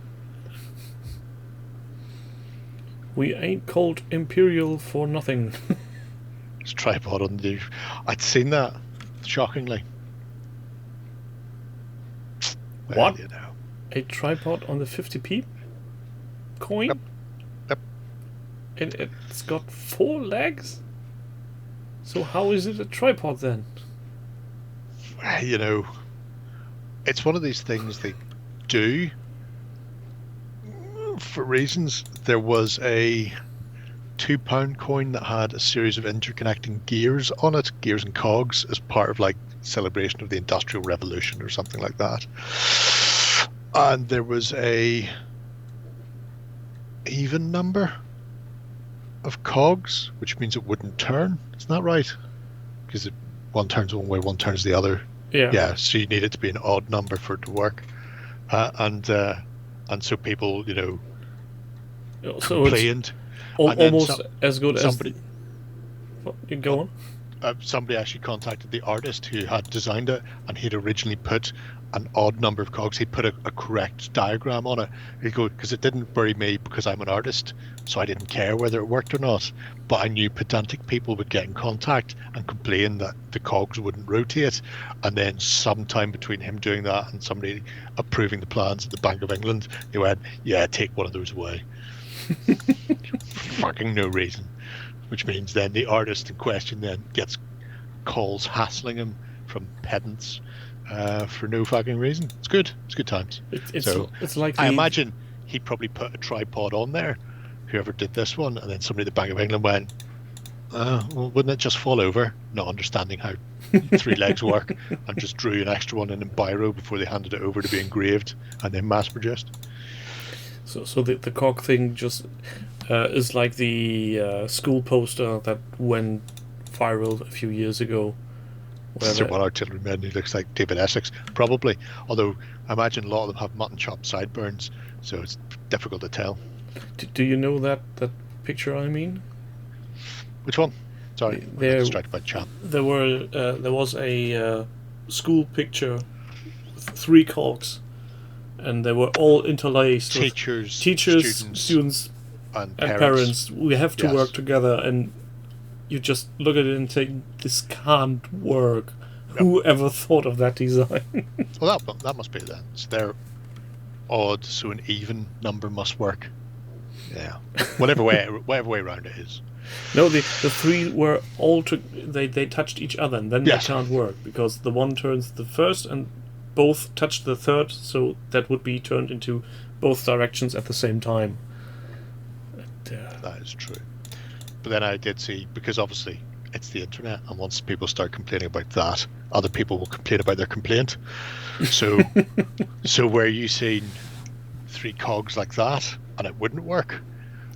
We ain't called Imperial for nothing. It's tripod on the... I'd seen that, shockingly. What? Well, you know. A tripod on the 50p coin? Yep. Yep. And it's got 4 legs? So how is it a tripod then? You know, it's one of these things they do for reasons. There was a £2 coin that had a series of interconnecting gears on it, gears and cogs, as part of like celebration of the Industrial Revolution or something like that. And there was a even number of cogs, which means it wouldn't turn. Isn't that right? Because one turns one way, one turns the other. Yeah. So you need it to be an odd number for it to work. And so people, you know, So complained. it's and then almost as good somebody, as... You go on. somebody actually contacted the artist who had designed it, and he'd originally put an odd number of cogs. He'd put a correct diagram on it. He'd go, because it didn't worry me because I'm an artist, so I didn't care whether it worked or not. But I knew pedantic people would get in contact and complain that the cogs wouldn't rotate. And then sometime between him doing that and somebody approving the plans at the Bank of England, they went, yeah, take one of those away. Fucking no reason. Which means then the artist in question then gets calls hassling him from pedants for no fucking reason. It's good. It's good times. It's like I imagine he probably put a tripod on there, whoever did this one, and then somebody at the Bank of England went, Well, wouldn't it just fall over, not understanding how 3 legs work, and just drew an extra one in biro before they handed it over to be engraved and then mass produced? So the cog thing just is like the school poster that went viral a few years ago. Is there one artilleryman who looks like David Essex? Probably. Although I imagine a lot of them have mutton chop sideburns, so it's difficult to tell. Do you know that picture I mean? Which one? Sorry, I'm distracted by chat. There was a school picture with 3 cogs, and they were all interlaced. Teachers, students, and parents. We have to Yes. work together, and you just look at it and think, this can't work. Yep. Whoever thought of that design? Well, that must be it then. So they're odd, so an even number must work. Yeah, whatever way around it is. No, the 3 were all they touched each other, and then Yes. they can't work because the one turns the first and both touch the third, so that would be turned into both directions at the same time. That is true. But then I did see, because obviously it's the internet, and once people start complaining about that, other people will complain about their complaint. So, so where you seen 3 cogs like that, and it wouldn't work,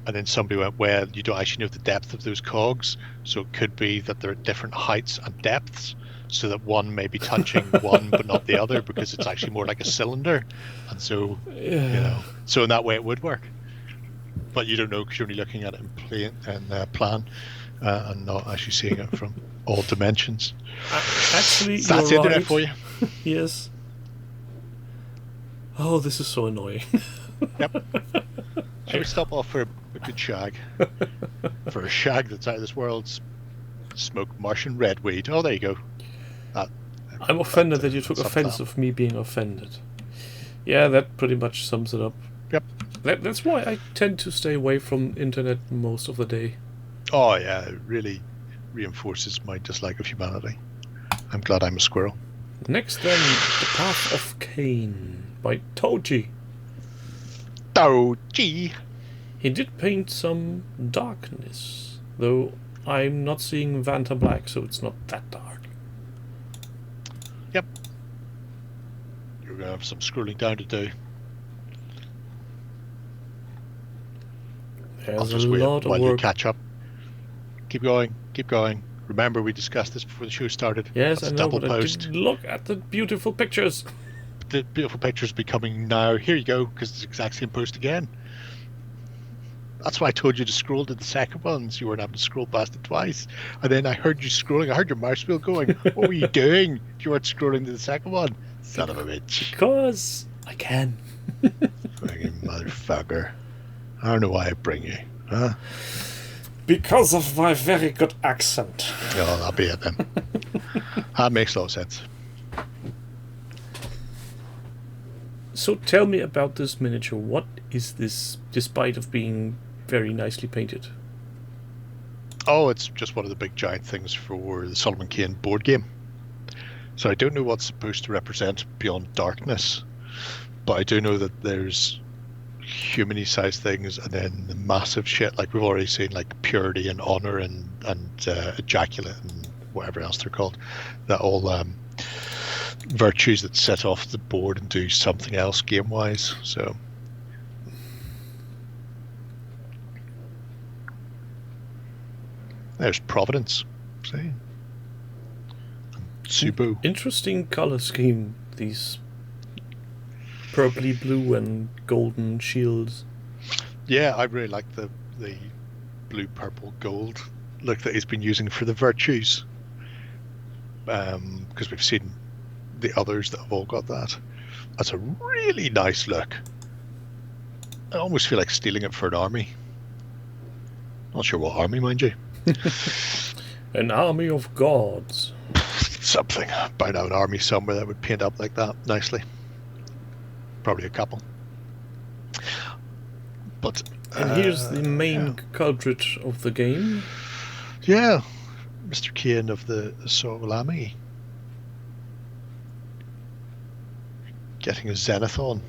and then somebody went, well, you don't actually know the depth of those cogs, so it could be that they're at different heights and depths, so that one may be touching one but not the other, because it's actually more like a cylinder, and so so in that way it would work. But you don't know because you're only looking at it in plan and not actually seeing it from all dimensions. Actually, That's you're internet right. for you. Yes. Oh, this is so annoying. Yep. Should we stop off for a good shag? For a shag that's out of this world, smoke Martian redweed. Oh, there you go. I'm offended that you took sums offense it up. of me being offended. Yeah, that pretty much sums it up. Yep. That's why I tend to stay away from internet most of the day. Oh yeah, it really reinforces my dislike of humanity. I'm glad I'm a squirrel. Next then, The Path of Cain by Toji. Oh, gee. He did paint some darkness, though I'm not seeing Vanta Black, so it's not that dark. Yep. You're going to have some scrolling down to do. I'll There's a just wait lot of while you work. catch up. Keep going, keep going. Remember, we discussed this before the show started. Yes, That's I a know, double but I post. didn't look at the beautiful pictures. The beautiful pictures be coming now. Here you go, because it's the exact same post again. That's why I told you to scroll to the second one, so you weren't having to scroll past it twice. And then I heard you scrolling. I heard your mouse wheel going. What were you doing if you weren't scrolling to the second one? Son of a bitch. Because I can. Fucking motherfucker. I don't know why I bring you. Huh? Because of my very good accent. Oh, that'll be it then. That makes a lot of sense. So tell me about this miniature. What is this, despite of being very nicely painted? Oh, it's just one of the big giant things for the Solomon Kane board game. So I don't know what's supposed to represent beyond darkness, but I do know that there's human-y sized things, and then the massive shit like we've already seen, like purity and honor and ejaculate and whatever else they're called. That all virtues that set off the board and do something else game-wise. So there's Providence. See? And Subo. Interesting color scheme. These purpley blue and golden shields. Yeah, I really like the blue, purple, gold look that he's been using for the virtues. Because we've seen the others that have all got that. That's a really nice look. I almost feel like stealing it for an army. Not sure what army, mind you. An army of gods. Something. By now, an army somewhere that would paint up like that nicely. Probably a couple. But And here's the main culprit of the game. yeah, Mr. Kane of the Solami. Getting a Zenithon.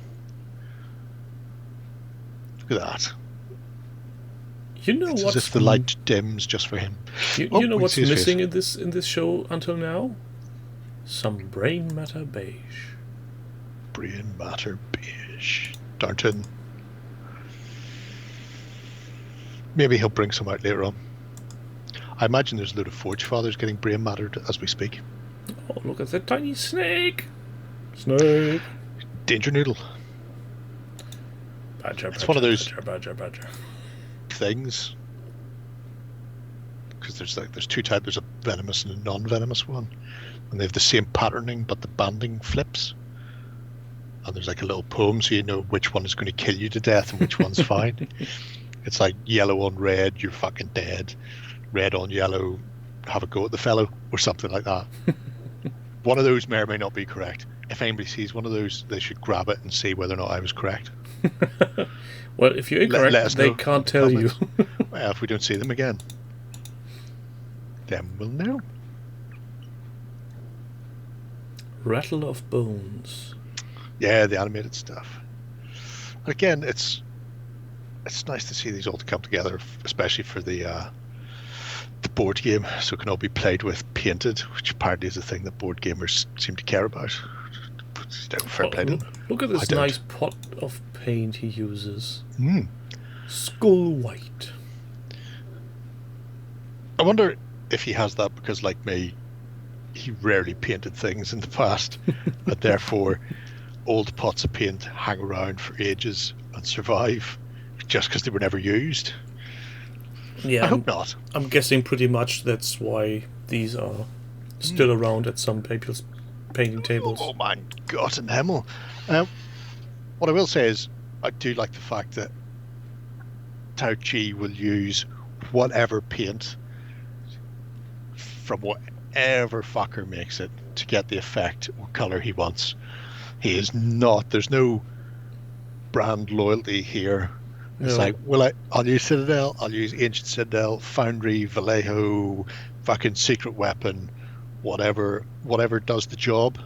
Look at that. You know It's what's as if the light dims just for him. You Oh, know we what's see his missing face. in this show until now? Some brain matter beige. Brain matter beige. Darnton. Maybe he'll bring some out later on. I imagine there's a load of Forge Fathers getting brain mattered as we speak. Oh, look at that tiny snake! Snake! Danger Noodle. Badger, It's one of those- badger. Things. Because there's two types. There's a venomous and a non-venomous one. And they have the same patterning, but the banding flips. And there's like a little poem so you know which one is going to kill you to death and which one's fine. It's like yellow on red, you're fucking dead. Red on yellow, have a go at the fellow, or something like that. One of those may or may not be correct. If anybody sees one of those, they should grab it and see whether or not I was correct. Well, if you're incorrect, let us they know can't in the tell you. Well, if we don't see them again, then we'll know. Rattle of bones. Yeah, the animated stuff. Again, it's nice to see these all come together, especially for the board game, so it can all be played with painted, which apparently is a thing that board gamers seem to care about. Fair play to them. Look at I this don't. nice pot of paint he uses. Mm. Skull white. I wonder if he has that because, like me, he rarely painted things in the past, and therefore old pots of paint hang around for ages and survive just because they were never used. Yeah, I hope not. I'm guessing pretty much that's why these are still around at some people's painting tables. Oh my God in Himmel. What I will say is I do like the fact that Tao Chi will use whatever paint from whatever fucker makes it to get the effect or colour he wants. He is not, there's no brand loyalty here. It's No. like, I'll use Citadel, I'll use Ancient Citadel, Foundry, Vallejo, fucking Secret Weapon, whatever does the job.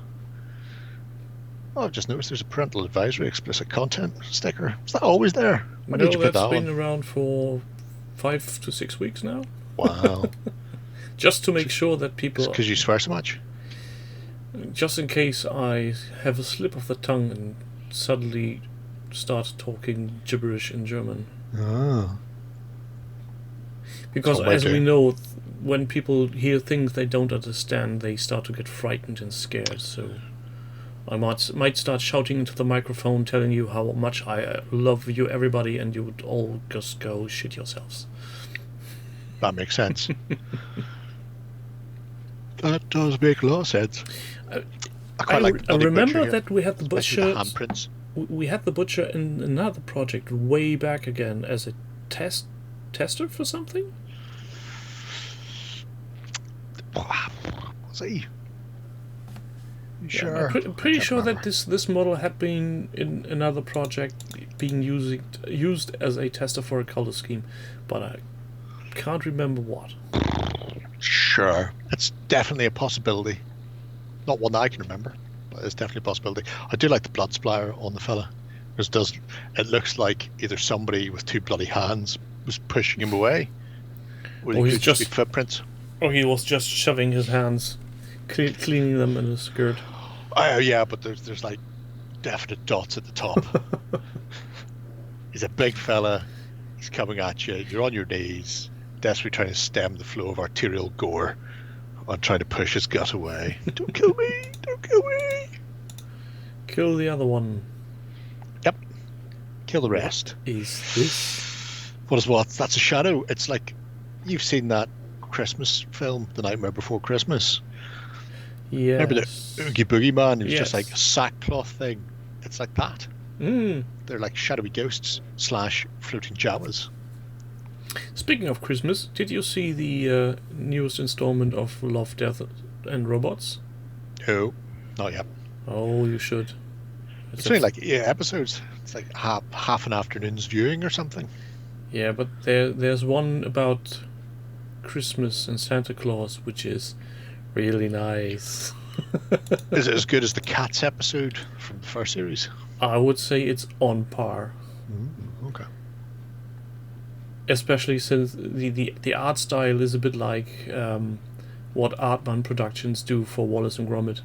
Oh, I've just noticed there's a parental advisory explicit content sticker. Is that always there? Why No, did you put that's that been on? around for 5 to 6 weeks now. Wow. Just to make sure that people, Because you swear so much? just in case I have a slip of the tongue and suddenly start talking gibberish in German. Oh. Because So might as we do. know, when people hear things they don't understand, they start to get frightened and scared. So I might start shouting into the microphone, telling you how much I love you, everybody, and you would all just go shit yourselves. That makes sense. That does make a lot of sense. I quite like the I bloody remember butcher here, that we had the especially butcher. the handprints. We had the butcher in another project way back again as a tester for something. Was he? You Yeah, sure? I'm pretty I sure can't that remember. this model had been in another project being used as a tester for a color scheme, but I can't remember what. Sure. It's definitely a possibility. Not one that I can remember, but it's definitely a possibility. I do like the blood splatter on the fella. Because it looks like either somebody with two bloody hands was pushing him away, or Or it he's could just be just- footprints. Or he was just shoving his hands, cleaning them in his skirt. Oh yeah, but there's like definite dots at the top. He's a big fella. He's coming at you. You're on your knees, desperately trying to stem the flow of arterial gore, and trying to push his gut away. Don't kill me! Don't kill me! Kill the other one. Yep. Kill the rest. Is this? What is what? That's a shadow. It's like you've seen that Christmas film, The Nightmare Before Christmas. Yes. Remember the Oogie Boogie Man? It was just Yes. like a sackcloth thing. It's like that. Mm. They're like shadowy ghosts / floating Jawas. Speaking of Christmas, did you see the newest installment of Love, Death, and Robots? No, not yet. Oh, you should. It's only like 8 episodes. It's like half an afternoon's viewing or something. Yeah, but there's one about Christmas and Santa Claus, which is really nice. Is it as good as the Cats episode from the first series? I would say it's on par. Okay. especially since the art style is a bit like what Artman Productions do for Wallace and Gromit.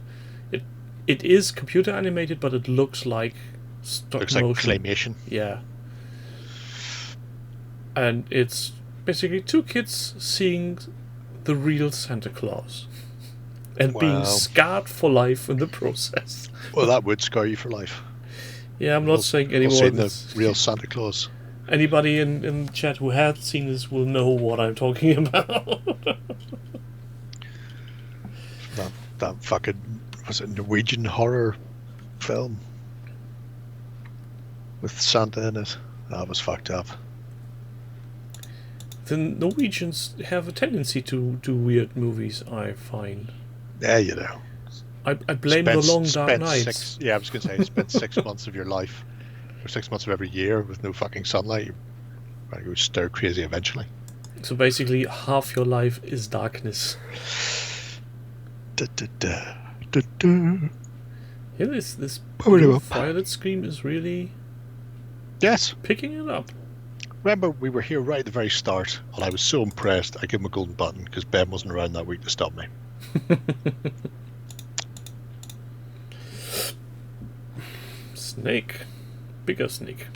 It is computer animated, but it looks like stop Looks like motion. claymation. Yeah. And it's basically two kids seeing the real Santa Claus and being Wow. scarred for life in the process. Well, that would scar you for life. Yeah, I'm not saying We'll anymore. see the real Santa Claus. Anybody in the chat who has seen this will know what I'm talking about. That fucking, was it Norwegian horror film with Santa in it? That was fucked up. The Norwegians have a tendency to do weird movies, I find. Yeah, you know. I blame the long dark nights. I was going to say, spend 6 months of your life, or 6 months of every year with no fucking sunlight. You're going to go stir crazy eventually. So basically, half your life is darkness. Da, da, da, da, da. Yeah, this Power it up. Violet Scream is really Yes. picking it up. Remember, we were here right at the very start, and I was so impressed, I gave him a golden button because Ben wasn't around that week to stop me. Snake. Bigger snake.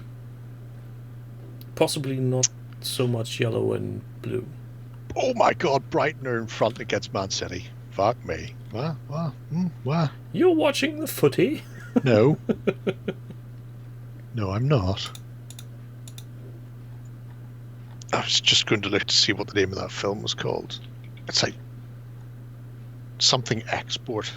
Possibly not so much yellow and blue. Oh my god, Brighton are in front against Man City. Fuck me. What? You're watching the footy? No. No, I'm not. I was just going to look to see what the name of that film was called. It's like something export.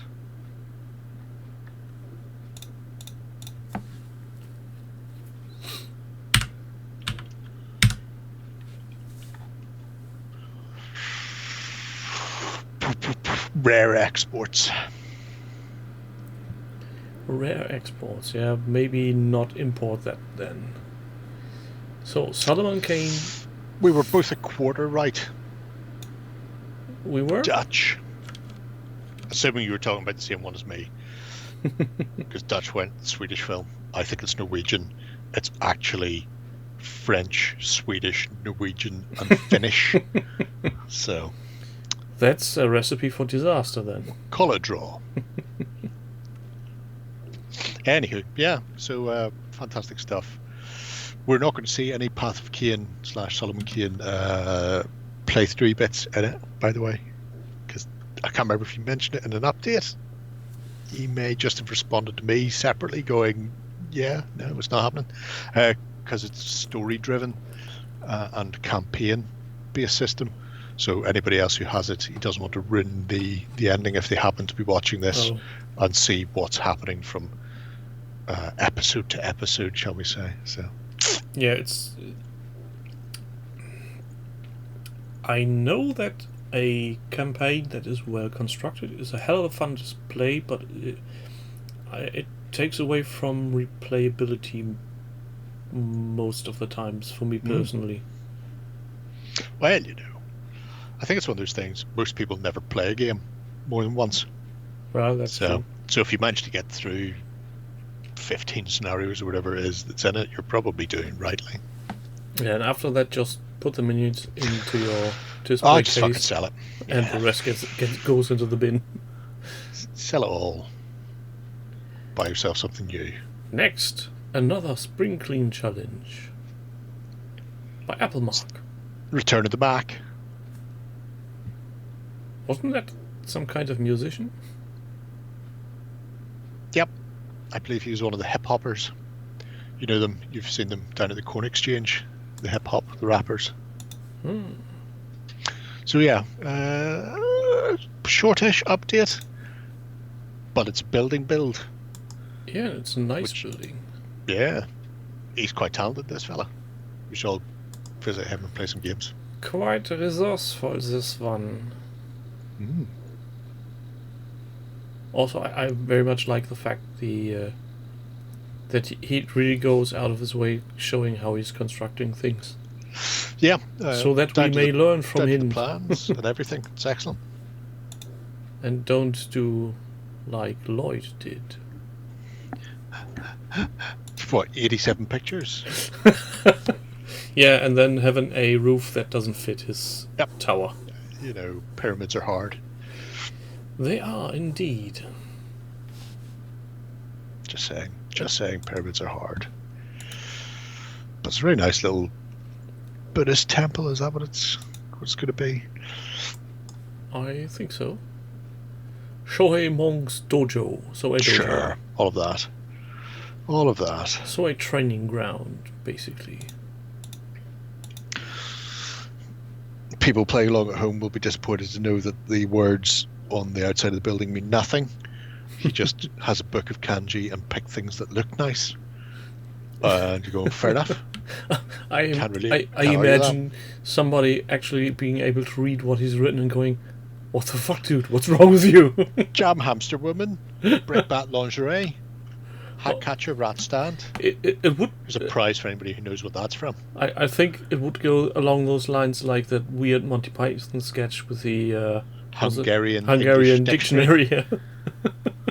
Rare exports. Rare exports, yeah. Maybe not import that then. So, Solomon Kane, We were both a quarter right. we were? Dutch. Assuming you were talking about the same one as me. Because Dutch went Swedish film. I think it's Norwegian. It's actually French, Swedish, Norwegian, and Finnish. So, That's a recipe for disaster then. call it a draw. Anywho, yeah, so fantastic stuff. We're not going to see any Path of Cain / Solomon Kane playthrough bits in it, by the way, because I can't remember if you mentioned it in an update. He may just have responded to me separately going, yeah, no, it's not happening, because it's story driven and campaign based system. So anybody else who has it, he doesn't want to ruin the ending if they happen to be watching this and see what's happening from episode to episode, shall we say. So Yeah, it's... I know that a campaign that is well constructed is a hell of a fun to play, but it takes away from replayability most of the times for me personally. Well, you know, I think it's one of those things. Most people never play a game more than once. Well, that's true. So if you manage to get through 15 scenarios or whatever it is that's in it, you're probably doing rightly. Yeah, and after that, just put the menus into your display I just fucking case, sell it. and the rest goes into the bin. Sell it all. Buy yourself something new. Next, another spring clean challenge by Applemark. Return of the Mac. Wasn't that some kind of musician? Yep. I believe he was one of the hip hoppers. You know them. You've seen them down at the Corn Exchange. The hip hop, the rappers. So yeah, shortish update, but it's building build. Yeah, it's a nice building. Yeah, he's quite talented, this fella. We shall visit him and play some games. Quite resourceful, this one. Also, I very much like the fact that he really goes out of his way showing how he's constructing things. Yeah, So that we down to may the- learn from down to him. the plans and everything. It's excellent. And don't do like Lloyd did. What, 87 pictures? Yeah, and then having a roof that doesn't fit his Yep. tower. You know, pyramids are hard. They are indeed. Just saying, pyramids are hard. But it's a very nice little Buddhist temple. Is that what it's going to be? I think so. Shohei Monk's dojo. So a dojo. Sure, all of that. So a training ground, basically. People playing along at home will be disappointed to know that the words on the outside of the building mean nothing. He just has a book of kanji and picked things that look nice. And you go, fair enough. I Can't imagine somebody actually being able to read what he's written and going, "What the fuck, dude? What's wrong with you?" Jam hamster woman, brick bat lingerie, hat catcher rat stand. It would. There's a prize for anybody who knows what that's from. I think it would go along those lines, like that weird Monty Python sketch with the Hungarian Hungarian English dictionary. Yeah.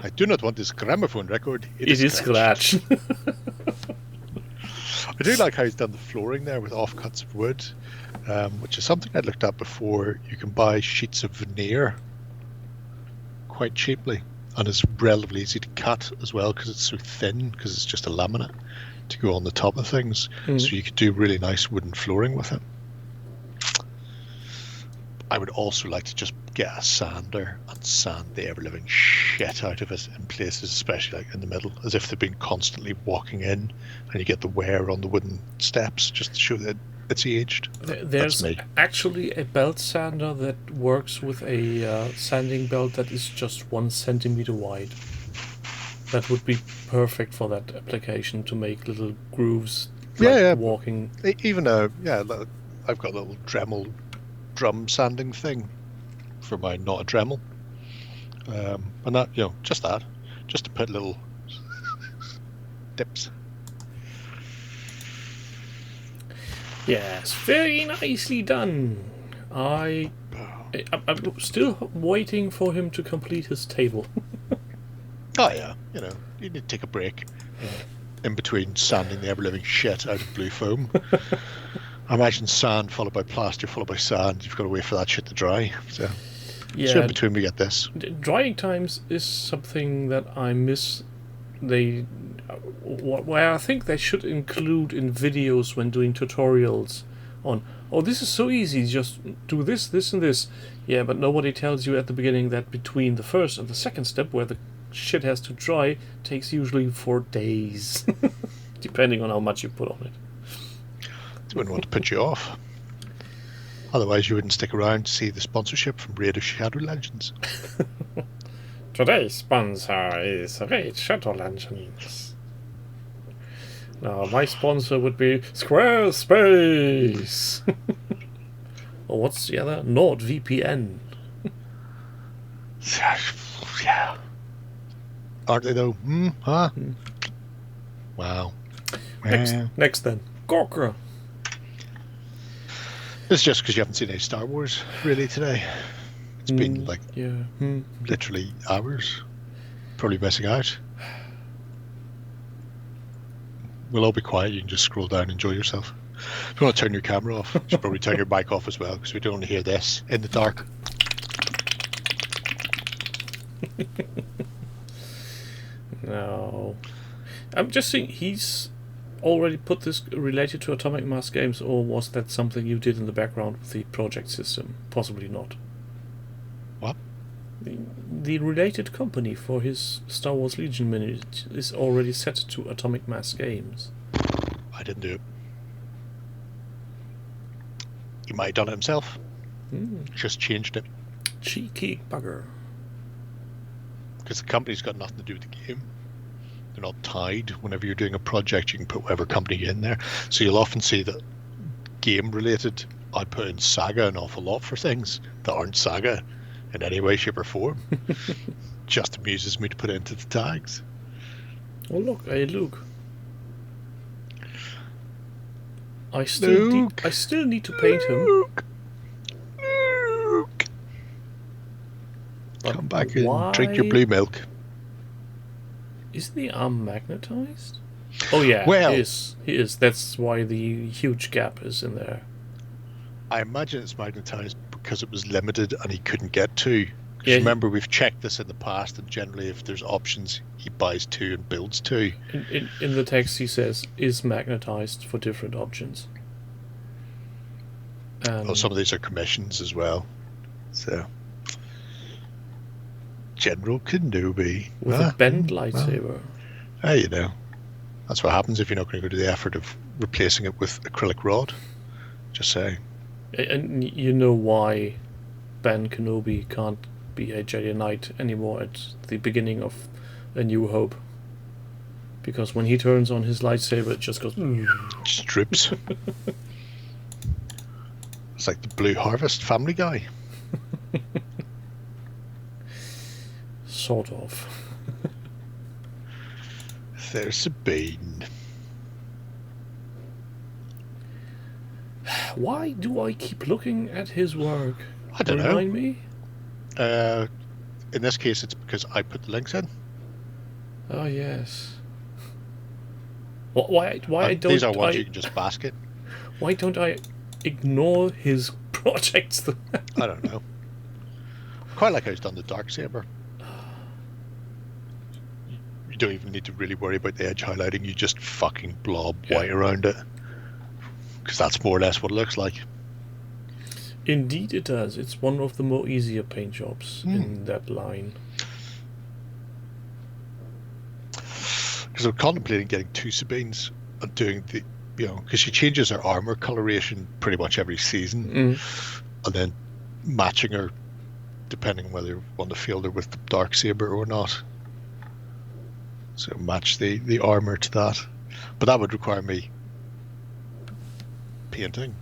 I do not want this gramophone record. It is scratch. I do like how he's done the flooring there with offcuts of wood, which is something I'd looked at before. You can buy sheets of veneer quite cheaply, and it's relatively easy to cut as well because it's so thin, because it's just a laminate to go on the top of things. So you could do really nice wooden flooring with it. I would also like to just get a sander and sand the ever-living shit out of it in places, especially like in the middle, as if they've been constantly walking in, and you get the wear on the wooden steps just to show that it's aged. There's actually a belt sander that works with a sanding belt that is just 1 centimeter wide. That would be perfect for that application, to make little grooves like walking. Even I've got a little Dremel drum sanding thing for my not a Dremel, and that, just to put little dips. Yes, very nicely done. I'm still waiting for him to complete his table. Oh yeah, you need to take a break in between sanding the ever-living shit out of blue foam. Imagine sand followed by plaster followed by sand. You've got to wait for that shit to dry. So in between we get this. Drying times is something that I miss. Where I think they should include in videos when doing tutorials on, this is so easy, just do this, this, and this. Yeah, but nobody tells you at the beginning that between the first and the second step, where the shit has to dry, takes usually 4 days, depending on how much you put on it. I wouldn't want to put you off. Otherwise, you wouldn't stick around to see the sponsorship from Raid of Shadow Legends. Today's sponsor is Raid Shadow Legends. Now, my sponsor would be Squarespace. Or what's the other? NordVPN. Yeah. Aren't they though? Huh? Wow. Next then. Gawker. It's just because you haven't seen any Star Wars really today. It's been literally hours. Probably missing out. We'll all be quiet. You can just scroll down and enjoy yourself. If you want to turn your camera off, you should probably turn your mic off as well, because we don't want to hear this in the dark. No. I'm just saying, he's already put this related to Atomic Mass Games, or was that something you did in the background with the project system? Possibly not. What? The related company for his Star Wars Legion minute is already set to Atomic Mass Games. I didn't do it. He might have done it himself. Just changed it. Cheeky bugger. Because the company's got nothing to do with the game. They're not tied. Whenever you're doing a project, you can put whatever company in there. So you'll often see that game-related, I put in Saga an awful lot for things that aren't Saga in any way, shape, or form. Just amuses me to put it into the tags. Oh look, hey Luke. I still need to paint him. Luke. Come back and drink your blue milk. Isn't the arm magnetized? Oh yeah, Well- he is. He is. That's why the huge gap is in there. I imagine it's magnetized because it was limited and he couldn't get two. 'Cause Yeah, remember, we've checked this in the past, and generally, if there's options, he buys two and builds two. In the text he says is magnetized for different options. Well, some of these are commissions as well. So, General Kenobi. with a bent lightsaber. You know, that's what happens if you're not going to go to the effort of replacing it with acrylic rod. Just saying. And you know why Ben Kenobi can't be a Jedi Knight anymore at the beginning of A New Hope. Because when he turns on his lightsaber, it just goes... Just drips. It's like the Blue Harvest Family Guy. Sort of. There's Sabine. Why do I keep looking at his work? I don't know. Remind me? In this case, it's because I put the links in. Oh, yes. Why don't These are ones I... you can just basket. Why don't I ignore his projects? I don't know. Quite like how he's done the Darksaber. You don't even need to really worry about the edge highlighting. You just fucking blob white around it. Because that's more or less what it looks like. Indeed it does. It's one of the more easier paint jobs in that line. Because I'm contemplating getting two Sabines and doing the, because she changes her armor coloration pretty much every season, and then matching her depending on whether you want to field her with the Darksaber or not. So match the armor to that, but that would require me painting.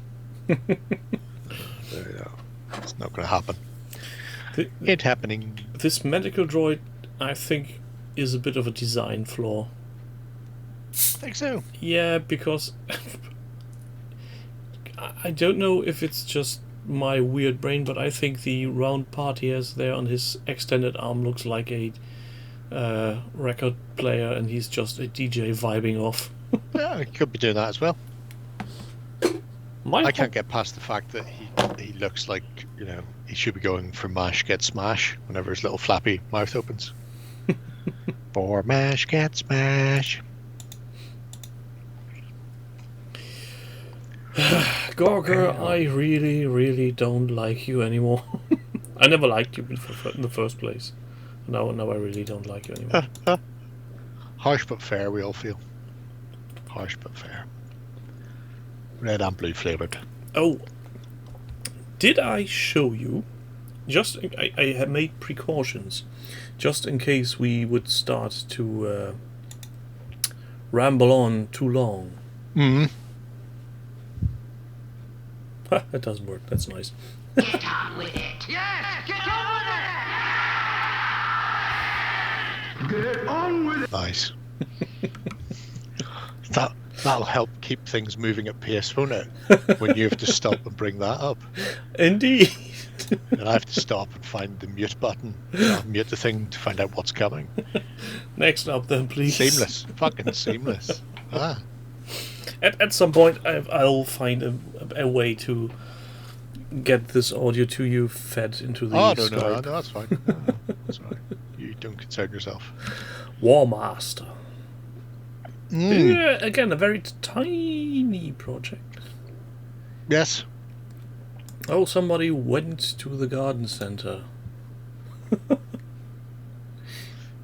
There you go. It's not going to happen. It's happening. This medical droid, I think, is a bit of a design flaw. I think so. Yeah, because I don't know if it's just my weird brain, but I think the round part he has there on his extended arm looks like a record player, and he's just a DJ vibing off. Yeah, he could be doing that as well. I can't get past the fact that he looks like, he should be going for mash get smash whenever his little flappy mouth opens. For mash get smash. Gorger, I really, really don't like you anymore. I never liked you in the first place. Now I really don't like you anymore. Harsh but fair, we all feel. Harsh but fair. Red and blue flavoured. Oh, did I show you? I had made precautions, just in case we would start to ramble on too long. Mm-hmm. Ha, that doesn't work. That's nice. Get on with it. Yes, get on with it. Get on with it. Nice. That'll help keep things moving at pace, won't it? When you have to stop and bring that up. Indeed. And I have to stop and find the mute button, mute the thing to find out what's coming. Next up, then, please. Seamless. Fucking seamless. Ah. At some point, I'll find a way to get this audio to you fed into the Skype. No, that's fine. That's fine. You don't concern yourself. War Master. Yeah, again, a very tiny project. Yes. Oh, somebody went to the garden center.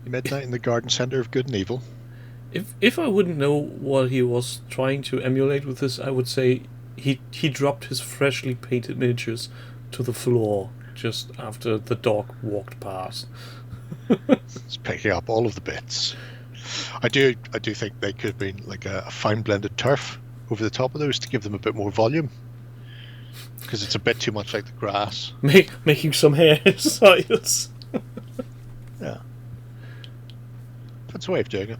Midnight in the Garden Centre of Good and Evil. If I wouldn't know what he was trying to emulate with this, I would say he dropped his freshly painted miniatures to the floor just after the dog walked past. It's picking up all of the bits. I do think they could have been like a fine blended turf over the top of those to give them a bit more volume, because it's a bit too much like the grass. Making some hairstyles. Yeah, that's a way of doing it.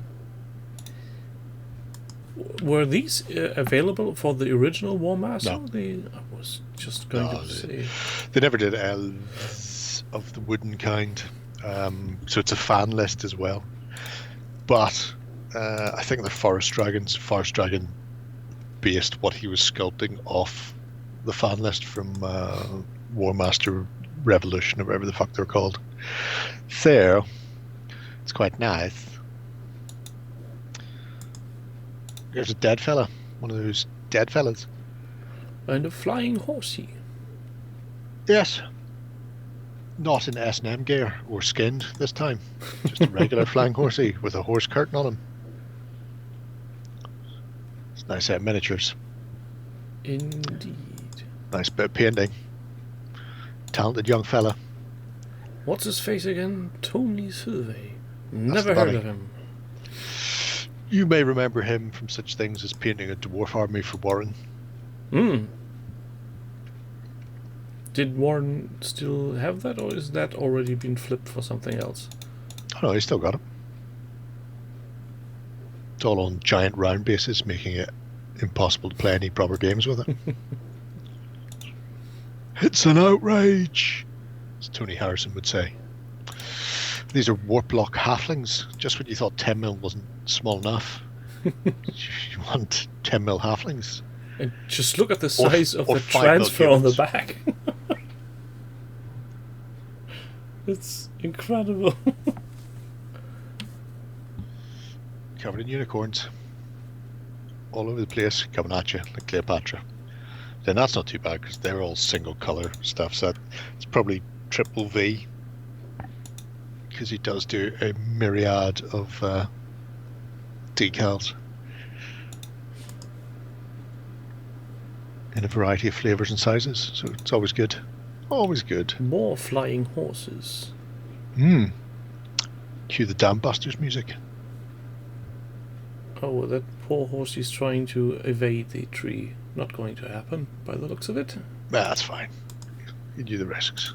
Were these available for the original War Master? No. I was just going to say. They never did elves of the wooden kind, so it's a fan list as well. But I think they're forest dragons. Forest dragon based what he was sculpting off the fan list from War Master Revolution or whatever the fuck they're called. So it's quite nice. There's a dead fella, one of those dead fellas. And a flying horsey. Yes. Not in S&M gear or skinned this time. Just a regular flying horsey with a horse curtain on him. It's a nice set of miniatures. Indeed. Nice bit of painting. Talented young fella. What's his face again? Tony Sylvie. the Never heard buddy. of him. You may remember him from such things as painting a dwarf army for Warren. Hmm. Did Warren still have that, or is that already been flipped for something else? Oh no, he's still got it. It's all on giant round bases, making it impossible to play any proper games with it. It's an outrage, as Tony Harrison would say. These are warp lock halflings. Just when you thought 10mm wasn't small enough, you want 10mm halflings. And just look at the size of or the 5 transfer on the units. back. It's incredible. Covered in unicorns. All over the place, coming at you like Cleopatra. Then that's not too bad because they're all single colour stuff. So it's probably triple V. Because he does do a myriad of decals. In a variety of flavours and sizes. So it's always good. Always good. More flying horses. Cue the Dam Busters music. Oh, that poor horse is trying to evade the tree. Not going to happen, by the looks of it. That's fine. You do the risks.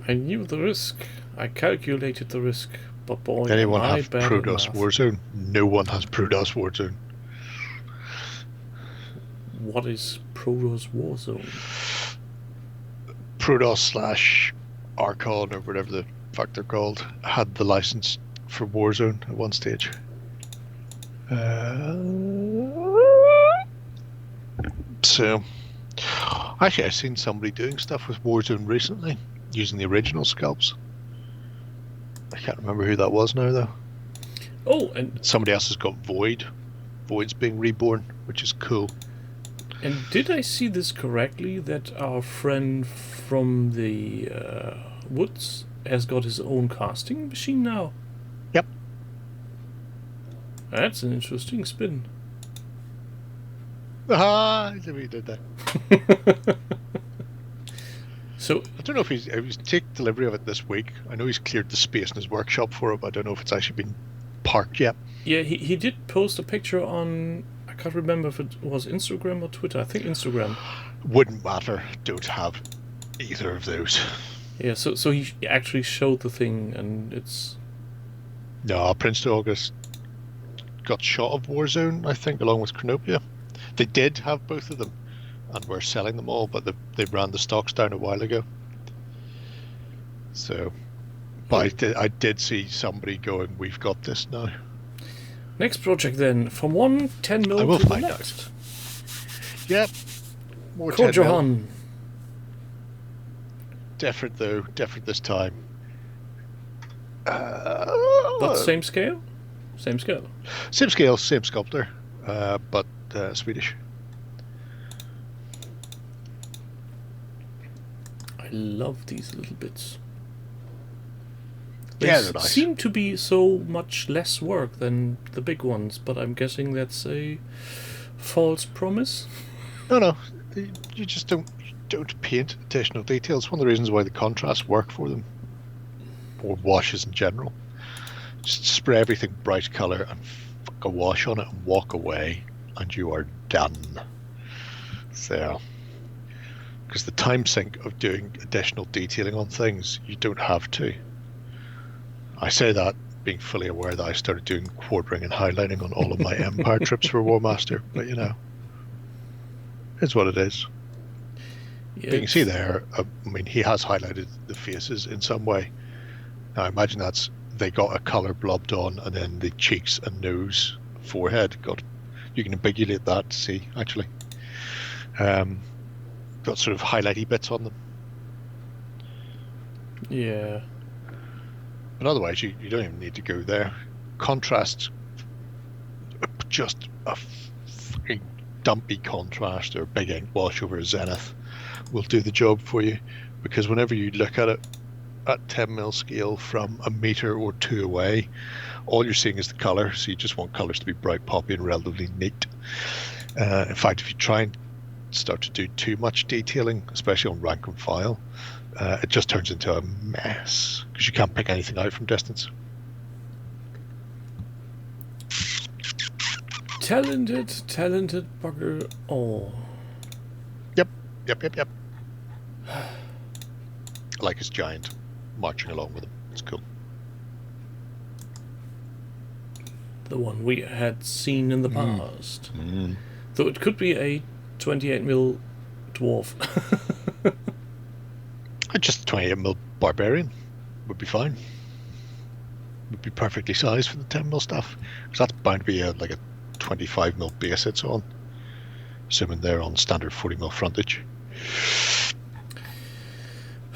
I knew the risk. I calculated the risk. But boy, Anyone am I have bad at Protoss math. Warzone? No one has Protoss Warzone. What is Protoss Warzone? Protoss / Archon or whatever the fuck they're called had the license for Warzone at one stage. So, actually, I've seen somebody doing stuff with Warzone recently using the original sculpts. I can't remember who that was now, though. Oh, and Somebody else has got Void. Void's being reborn, which is cool. did I see this correctly, that our friend from the woods has got his own casting machine now? Yep. That's an interesting spin. Ah, I see what you did there. So, I don't know if he's taken delivery of it this week. I know he's cleared the space in his workshop for it, but I don't know if it's actually been parked yet. yeah, he did post a picture on, I can't remember if it was Instagram or Twitter. I think Instagram. Wouldn't matter. Don't have either of those. Yeah, so he actually showed the thing, and it's... No, Prince to August got shot of Warzone, I think, along with Cronopia. They did have both of them, and were selling them all, but they ran the stocks down a while ago. So, but I did see somebody going, "We've got this now." Next project then, from one 10mm I will to the find out. next. Yep. More Code 10mm. Johan. Different though. Different this time. But same scale? Same scale. Same scale, same sculptor, but Swedish. I love these little bits. Yeah, They they're nice. seem to be so much less work than the big ones, but I'm guessing that's a false promise. No, you just don't paint additional details. One of the reasons why the contrasts work for them, or washes in general. Just spray everything bright colour and fuck a wash on it and walk away, and you are done. So, because the time sink of doing additional detailing on things, you don't have to. I say that being fully aware that I started doing quartering and highlighting on all of my Empire trips for War Master, but you know, it's what it is. Yeah, But you can see there, I mean, he has highlighted the faces in some way. Now, I imagine that's they got a colour blobbed on, and then the cheeks and nose, forehead you can ambiguate that to see actually. Got sort of highlighty bits on them. Yeah. But otherwise, you don't even need to go there. Contrast, just a fucking dumpy contrast or big ink wash over a zenith will do the job for you, because whenever you look at it at 10mm scale from a meter or two away, all you're seeing is the colour, so you just want colours to be bright, poppy and relatively neat. In fact, if you try and start to do too much detailing, especially on rank and file, it just turns into a mess because you can't pick anything out from distance. Talented bugger. Oh. Yep. Like his giant marching along with him. It's cool. The one we had seen in the past. Though it could be a 28mm dwarf. Just a 28mm barbarian would be fine. Would be perfectly sized for the 10mm stuff. Because that's bound to be like a 25mm base it's on. Assuming they're on standard 40mm frontage.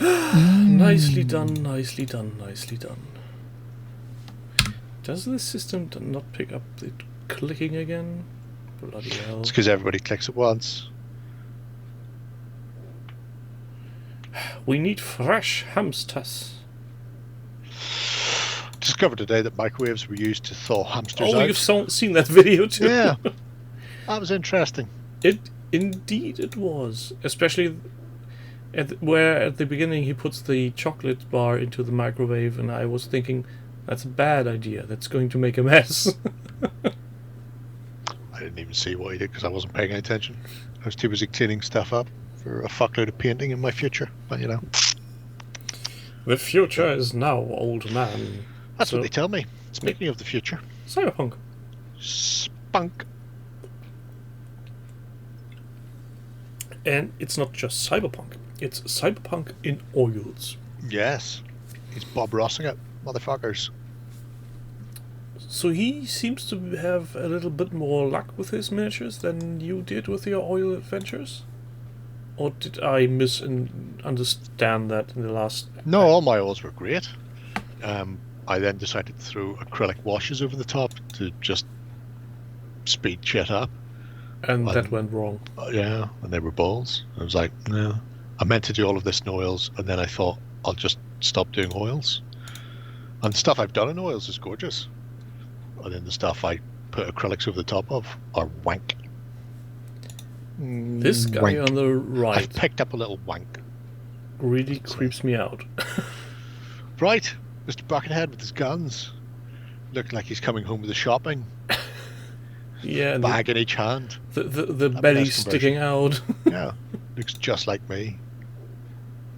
Nicely done. Does the system not pick up the clicking again? Bloody hell. It's because everybody clicks at once. We need fresh hamsters. Discovered today that microwaves were used to thaw hamsters Oh, out. you've seen that video too? Yeah. That was interesting. Indeed it was. Especially where at the beginning he puts the chocolate bar into the microwave, and I was thinking, that's a bad idea. That's going to make a mess. I didn't even see what he did because I wasn't paying any attention. I was too busy cleaning stuff up for a fuckload of painting in my future. But you know. The future is now, old man. That's what they tell me. Speaking of the future. Cyberpunk. Spunk. And it's not just cyberpunk. It's cyberpunk in oils. Yes. He's Bob Rossing it, motherfuckers. So he seems to have a little bit more luck with his miniatures than you did with your oil adventures? Or did I misunderstand that in the last... No, all my oils were great. I then decided to throw acrylic washes over the top to just speed shit up. And that went wrong. Yeah, and they were balls. I was like, no. I meant to do all of this in oils, and then I thought, I'll just stop doing oils. And the stuff I've done in oils is gorgeous. And then the stuff I put acrylics over the top of are wank. This guy Wank. on the right I've picked up a little wank. really creeps me out. Right, Mr. Buckethead with his guns. Looking like he's coming home with the shopping. Yeah, and Bag in each hand. the belly sticking out. Yeah, looks just like me.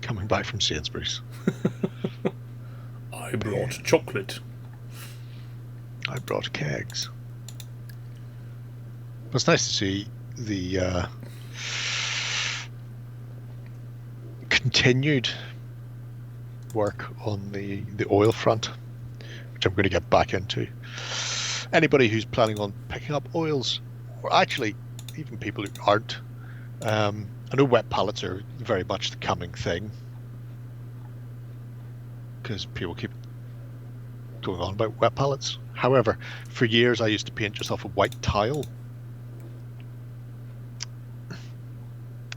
Coming back from Sainsbury's. I brought chocolate. I brought kegs. It's nice to see the continued work on the oil front, which I'm going to get back into. Anybody who's planning on picking up oils, or actually even people who aren't, I know wet palettes are very much the coming thing because people keep going on about wet palettes. However, for years I used to paint just off a white tile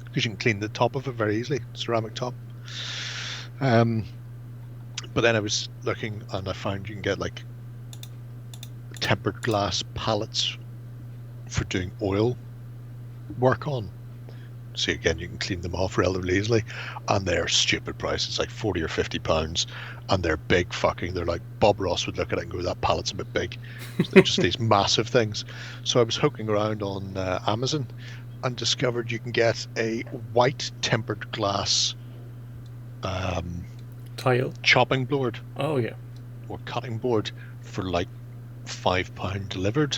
because you can clean the top of it very easily, ceramic top. But then I was looking and I found you can get like tempered glass palettes for doing oil work on. So again, you can clean them off relatively easily, and they're stupid prices, like 40 or 50 pounds, and they're big fucking, they're like, Bob Ross would look at it and go, that pallet's a bit big. So they're just these massive things. So I was hooking around on Amazon and discovered you can get a white tempered glass Tile. chopping board Oh yeah. or cutting board for like £5 delivered,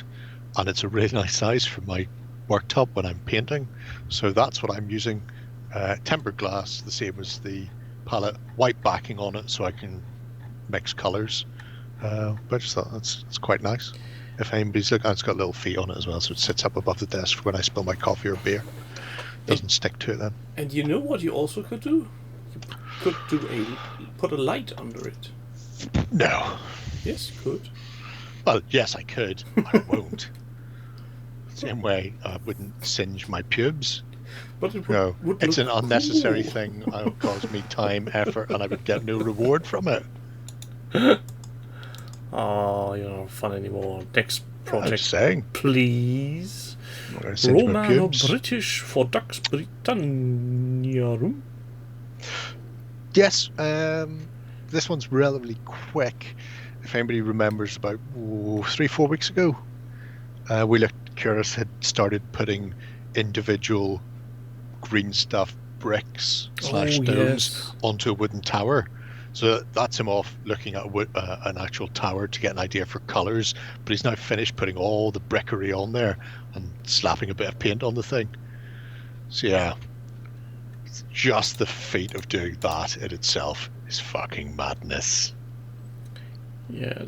and it's a really nice size for my worktop when I'm painting. So that's what I'm using. Tempered glass, the same as the palette, white backing on it so I can mix colours But I just thought that's quite nice. If anybody's looking, it's got little feet on it as well, so it sits up above the desk for when I spill my coffee or beer. Doesn't stick to it then. And you know what you also could do? You could put a light under it. No. Yes, you could. Well, yes, I could. I won't. Same way I wouldn't singe my pubes. But it Would it's an look unnecessary cool. thing. It would cause me time, effort, and I would get no reward from it. Oh, you're not fun anymore. Next I'm project, just saying. please. I'm gonna singe my Romano pubes. British for Dux Britanniarum. Yes, this one's relatively quick. If anybody remembers, about 3-4 weeks ago, we looked. Curious had started putting individual green stuff bricks / stones yes. onto a wooden tower. So that's him off looking at an actual tower to get an idea for colours. But he's now finished putting all the brickery on there and slapping a bit of paint on the thing. So yeah, just the feat of doing that in itself is fucking madness. Yeah,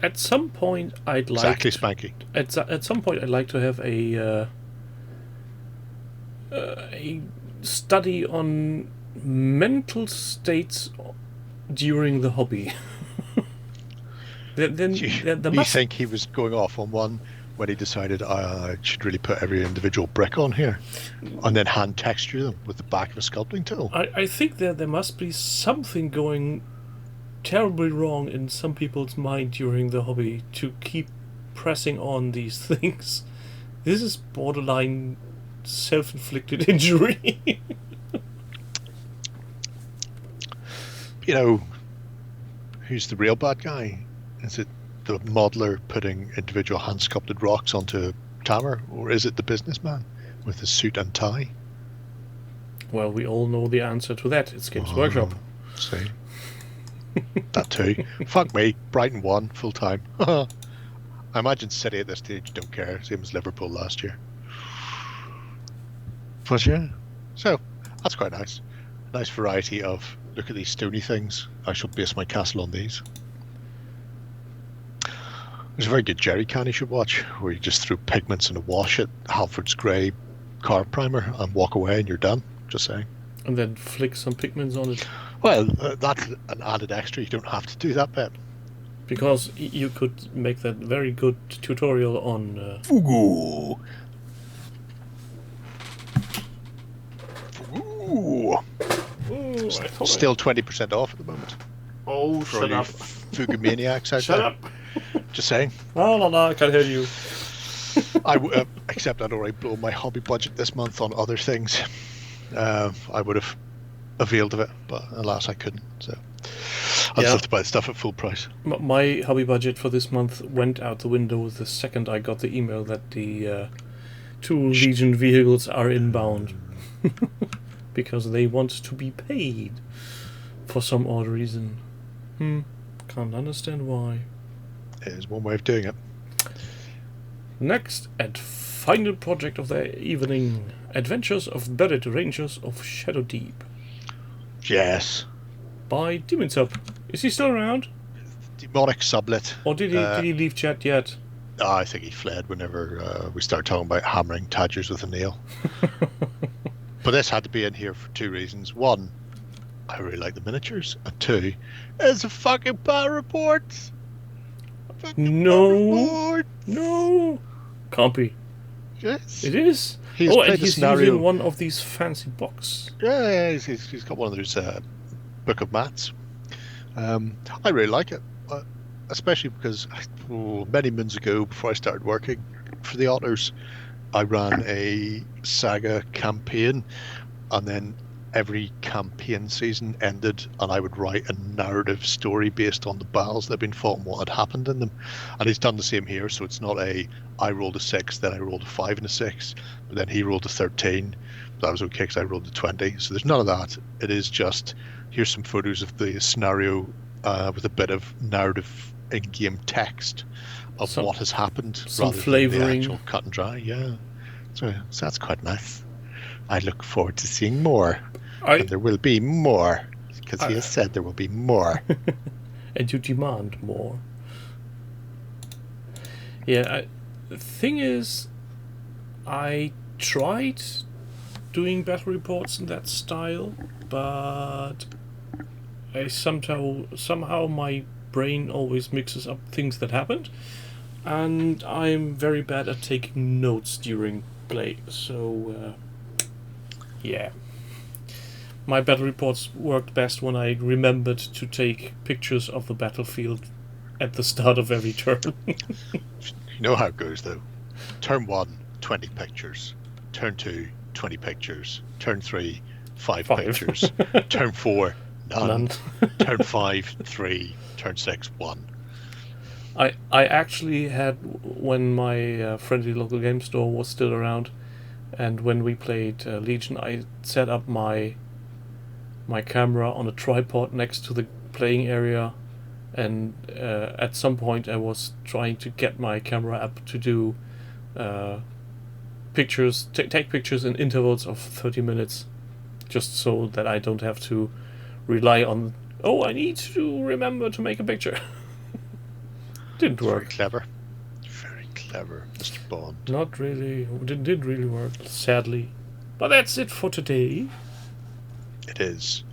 at some point I'd like Exactly, Spanky. at some point I'd like to have a study on mental states during the hobby. then You must think he was going off on one when he decided I should really put every individual brick on here and then hand texture them with the back of a sculpting tool? I think there must be something going terribly wrong in some people's mind during the hobby to keep pressing on these things. This is borderline self-inflicted injury. You know, who's the real bad guy? Is it the modeler putting individual hand-sculpted rocks onto a tower, or is it the businessman with a suit and tie? Well, we all know the answer to that. It's Games Workshop. See? That too. Fuck me. Brighton won full time. I imagine City at this stage don't care. Same as Liverpool last year. But yeah. So that's quite nice. Nice variety of look at these stony things. I shall base my castle on these. There's a very good jerry can you should watch where you just throw pigments in a wash at Halford's Grey car primer and walk away and you're done. Just saying. And then flick some pigments on it. Well, that's an added extra. You don't have to do that bit. Because you could make that very good tutorial on... Fugu. Fugu. Oh, I thought Still 20% off at the moment. Oh, For all shut you up. Fugu maniacs out Shut there. up. Just saying. Oh, no, I can't hear you. Except I'd already blown my hobby budget this month on other things. I would have availed of it, but alas, I couldn't. So I just have to buy the stuff at full price. My hobby budget for this month went out the window the second I got the email that the 2 Legion vehicles are inbound. Because they want to be paid for some odd reason. Can't understand why. It is one way of doing it. Next, and final project of the evening, Adventures of Buried Rangers of Shadow Deep Yes. by Demon Sub. Is he still around? Demonic sublet. Or did he leave chat yet? I think he fled whenever we started talking about hammering Tadgers with a nail. But this had to be in here for 2 reasons. 1, I really like the miniatures. And 2, it's a fucking power report. No. Can't be. Yes. It is. He's and played the he's scenario. using one of these fancy boxes. Yeah, he's got one of those Book of Mats. I really like it, especially because many moons ago, before I started working for the Otters, I ran a Saga campaign, and then every campaign season ended, and I would write a narrative story based on the battles that had been fought and what had happened in them. And he's done the same here, so it's not I rolled a 6, then I rolled a 5 and a 6, but then he rolled a 13. That was okay because I rolled a 20. So there's none of that. It is just, here's some photos of the scenario with a bit of narrative in-game text of what has happened, some rather than flavouring. the actual cut and dry. Yeah, so that's quite nice. I look forward to seeing more. And there will be more, because he has said there will be more. And you demand more. Yeah, the thing is, I tried doing battle reports in that style, but I somehow my brain always mixes up things that happened, and I'm very bad at taking notes during play. So yeah, my battle reports worked best when I remembered to take pictures of the battlefield at the start of every turn. You know how it goes, though. Turn 1, 20 pictures. Turn 2, 20 pictures. Turn 3, 5 5. pictures. Turn 4, none. None. Turn 5, 3. Turn 6, 1. I actually had, when my friendly local game store was still around, and when we played Legion, I set up my camera on a tripod next to the playing area, and at some point I was trying to get my camera up to do pictures, take pictures in intervals of 30 minutes, just so that I don't have to rely on, oh, I need to remember to make a picture. Didn't Very work. clever. Very clever, Mr. Bond. Not really. Didn't really work, sadly. But that's it for today. It is.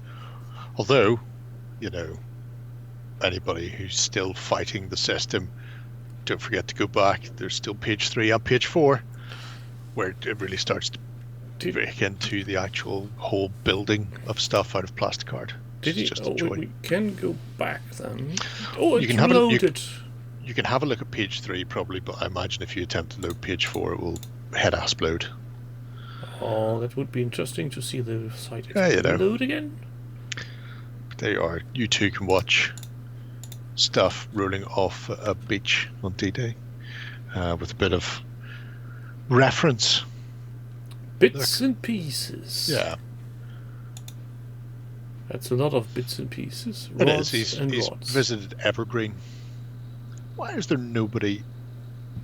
Although, you know, anybody who's still fighting the system, don't forget to go back. There's still page 3 and page 4, where it really starts to break into the actual whole building of stuff out of plastic art. Did It's you? just Oh, a joy. we can go back then. Oh, You it's can have loaded. You can have a look at page 3 probably, but I imagine if you attempt to load page 4, it will head explode. Oh, that would be interesting to see the site Yeah, you know. load again. But there you are. You too can watch stuff rolling off a beach on D-Day with a bit of reference. Bits and pieces. Yeah, That's a lot of bits and pieces. it Rods is. and He's rods. visited Evergreen. Why is there nobody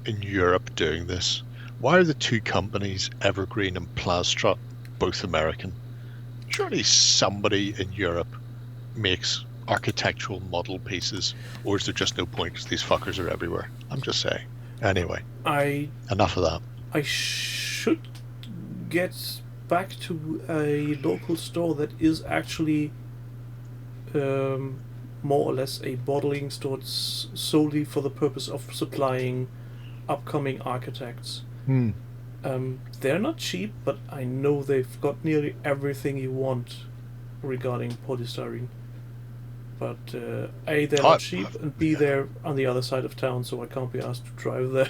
in Europe doing this? Why are the two companies, Evergreen and Plastrut, both American? Surely somebody in Europe makes architectural model pieces, or is there just no point because these fuckers are everywhere? I'm just saying. Anyway, enough of that. I should get back to a local store that is actually more or less a bottling store solely for the purpose of supplying upcoming architects. They're not cheap, but I know they've got nearly everything you want regarding polystyrene. But A, they're not cheap, and B, they're on the other side of town, so I can't be asked to drive there.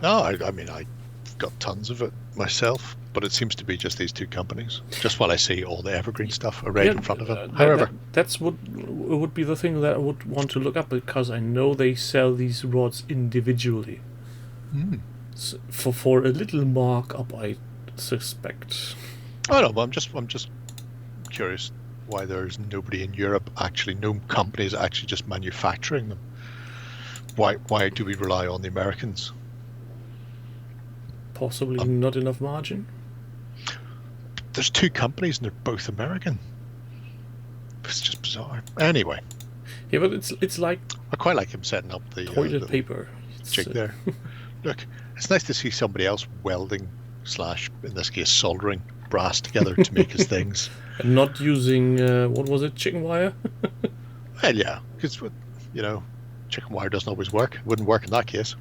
No, I mean, I've got tons of it myself, but it seems to be just these two companies. Just while I see all the Evergreen stuff right in front of it. However, that's what would be the thing that I would want to look up, because I know they sell these rods individually. So for a little markup, I suspect. I don't know, but I'm just curious why there's nobody in Europe actually, no companies actually just manufacturing them. Why do we rely on the Americans? Possibly not enough margin. There's two companies and they're both American. It's just bizarre. Anyway, Yeah, but it's like I quite like him setting up the toilet paper. It's, jig there. Look, it's nice to see somebody else welding / in this case soldering brass together to make his things. and not using what was it, chicken wire? Well, yeah, because you know, chicken wire doesn't always work. It wouldn't work in that case.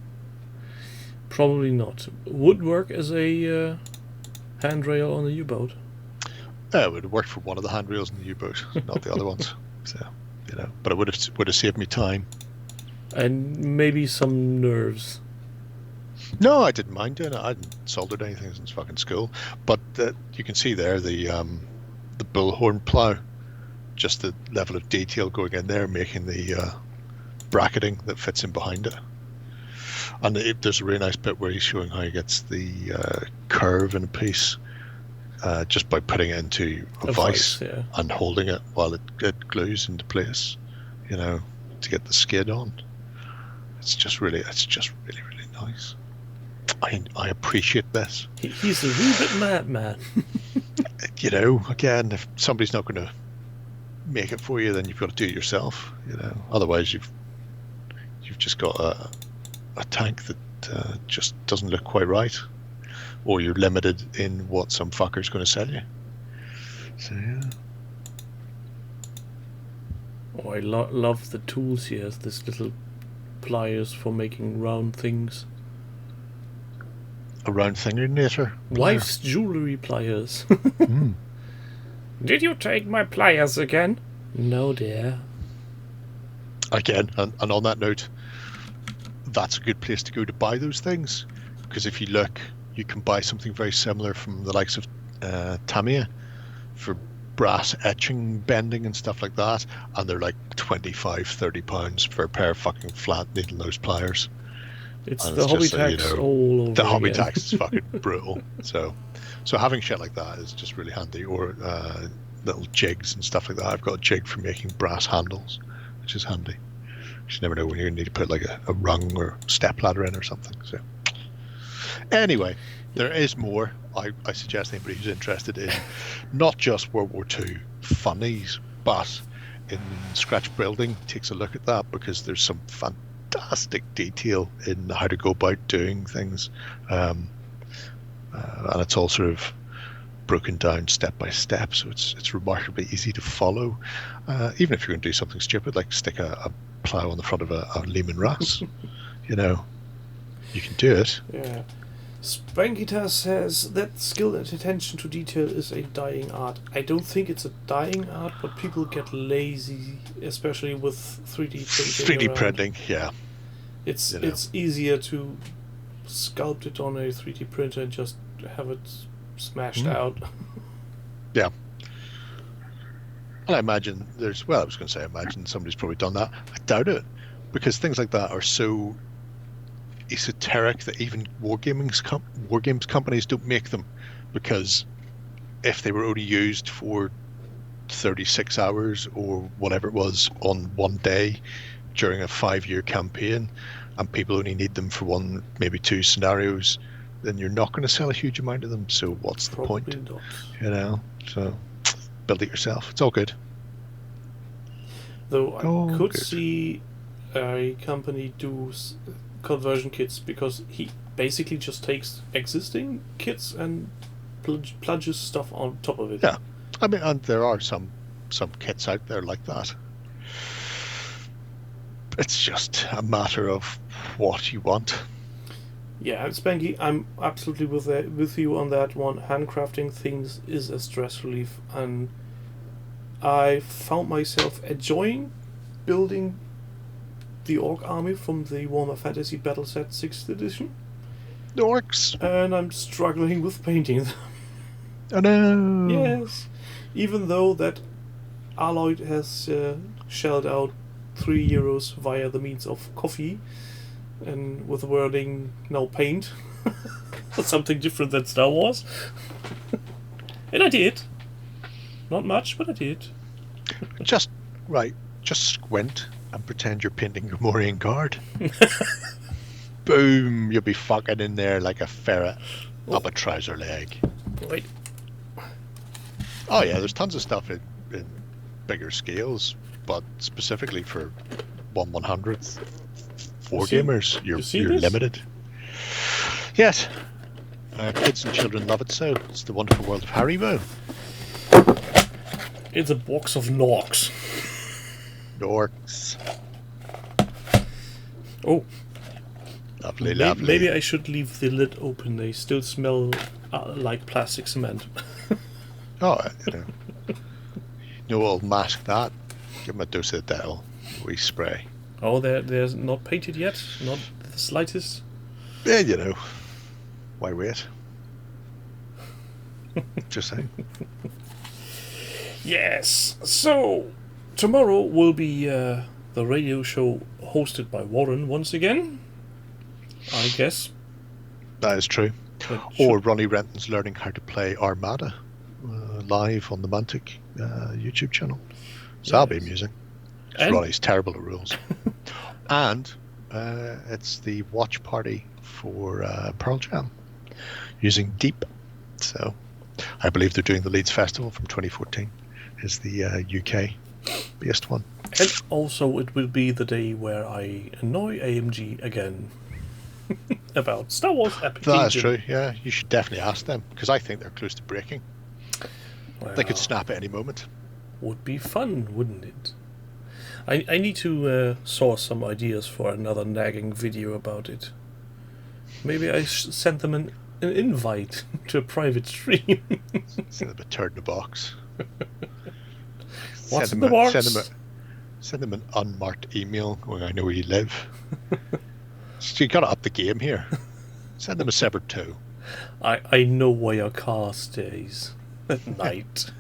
Probably not. Would work as a handrail on a U-boat. It would have worked for one of the handrails in the U-boat, not the other ones. So, you know, but it would have saved me time. And maybe some nerves. No, I didn't mind doing it. I hadn't soldered anything since fucking school. But you can see there the bullhorn plough, just the level of detail going in there, making the bracketing that fits in behind it. And there's a really nice bit where he's showing how he gets the curve in a piece just by putting it into a vice yeah. and holding it while it glues into place, you know, to get the skid on. It's just really nice. I appreciate this. He's a wee bit mad, man. You know, again, if somebody's not going to make it for you, then you've got to do it yourself. You know, otherwise you've just got a a tank that just doesn't look quite right, or you're limited in what some fucker's going to sell you. So yeah. Oh, I love the tools here. This little pliers for making round things. A round fingernator. Wife's jewelry pliers. Did you take my pliers again? No, dear. Again, and on that note, that's a good place to go to buy those things, because if you look, you can buy something very similar from the likes of Tamiya for brass etching, bending and stuff like that, and they're like £25-30 for a pair of fucking flat needle nose pliers. It's And the hobby just, tax all over the hobby again. tax is fucking brutal. So having shit like that is just really handy, or little jigs and stuff like that. I've got a jig for making brass handles, which is handy. You never know when you're going to need to put like a rung or step ladder in or something. So anyway, there is more. I suggest anybody who's interested in not just World War II funnies, but in scratch building takes a look at that, because there's some fantastic detail in how to go about doing things, and it's all sort of broken down step by step, so it's remarkably easy to follow, even if you're going to do something stupid like stick a plow on the front of a Lehman Russ. You know, you can do it. Yeah. Sprankita says that skill and attention to detail is a dying art. I don't think it's a dying art, but people get lazy, especially with 3D printing. 3D printing, yeah. It's You know. it's easier to sculpt it on a 3D printer and just have it smashed out. Yeah. And I imagine I was going to say, I imagine somebody's probably done that. I doubt it, because things like that are so esoteric that even war games companies don't make them, because if they were only used for 36 hours or whatever it was on one day during a 5-year campaign, and people only need them for one, maybe two scenarios, then you're not going to sell a huge amount of them. So what's the Probably point? not. You know, so build it yourself. It's all good. Though I Oh, could good. see a company do conversion kits, because he basically just takes existing kits and plunges stuff on top of it. Yeah, I mean, and there are some kits out there like that. It's just a matter of what you want. Yeah, Spanky, I'm absolutely with you on that one. Handcrafting things is a stress relief, and I found myself enjoying building the Orc army from the Warhammer Fantasy Battle Set 6th edition, The orcs. and I'm struggling with painting them. Oh no. Yes, even though that Alloyd has shelled out €3 via the means of coffee, and with the wording "no paint," something different than Star Wars. And I did. Not much, but I did. Just squint and pretend you're painting Gamorrean Guard. Boom! You'll be fucking in there like a ferret up a trouser leg. Wait. Oh yeah, there's tons of stuff in bigger scales, but specifically for 1/100th wargamers, you see you're this? limited. Yes, kids and children love it. So it's the wonderful world of Haribo. It's a box of Norks. Orcs, Oh, lovely, lovely. maybe I should leave the lid open. They still smell like plastic cement. Oh, what'll mask that? Give them a dose of the devil. We spray. Oh, they're not painted yet? Not the slightest? Yeah, you know. Why wait? Just saying. Yes. So, tomorrow will be the radio show hosted by Warren once again. I guess. That is true. But Or Ronnie Renton's learning how to play Armada live on the Mantic YouTube channel. So that'll be Yes. amusing. And- Ronnie's terrible at rules. And it's the watch party for Pearl Jam using Deep. So I believe they're doing the Leeds Festival from 2014 is the UK based one. And also, it will be the day where I annoy AMG again. about Star Wars epic. That's true. Yeah, you should definitely ask them because I think they're close to breaking. They could snap at any moment. Would be fun, wouldn't it? I need to source some ideas for another nagging video about it. Maybe I send them an invite to a private stream. Send them a turd in a box. What's in the box? Send them an unmarked email going, I know where you live. So you got to up the game here. Send them a severed toe. I know where your car stays at night.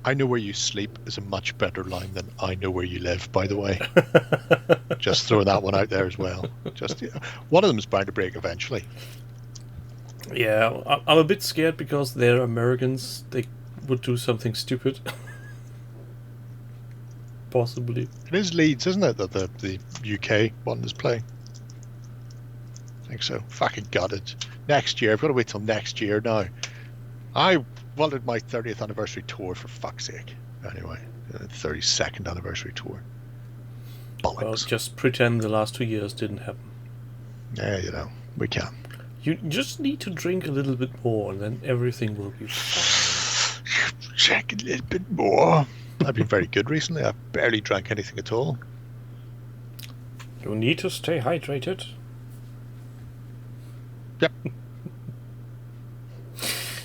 I know where you sleep is a much better line than I know where you live, by the way. Just throw that one out there as well. Just one of them is bound to break eventually. Yeah, I'm a bit scared because they're Americans. They would do something stupid. Possibly. It is Leeds, isn't it, that the UK one is playing? I think so. Fucking gutted. Next year, I've got to wait till next year now. I wanted my 30th anniversary tour, for fuck's sake. Anyway, 32nd anniversary tour. Bollocks. Well, just pretend the last 2 years didn't happen. Yeah, you know, we can. You just need to drink a little bit more and then everything will be fine. Drink a little bit more. I've been very good recently. I've barely drank anything at all. You need to stay hydrated. Yep.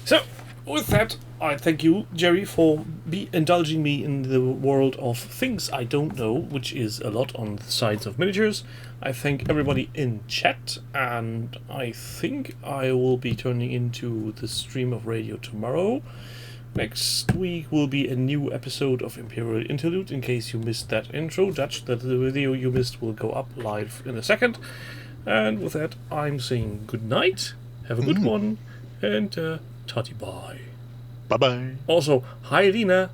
So, with that, I thank you, Jerry, for indulging me in the world of things I don't know, which is a lot on the sides of miniatures. I thank everybody in chat, and I think I will be turning into the stream of radio tomorrow. Next week will be a new episode of Imperial Interlude. In case you missed that intro, Dutch, that the video you missed will go up live in a second. And with that, I'm saying good night, have a good one, and tatty bye. Bye-bye. Also, hi Lena.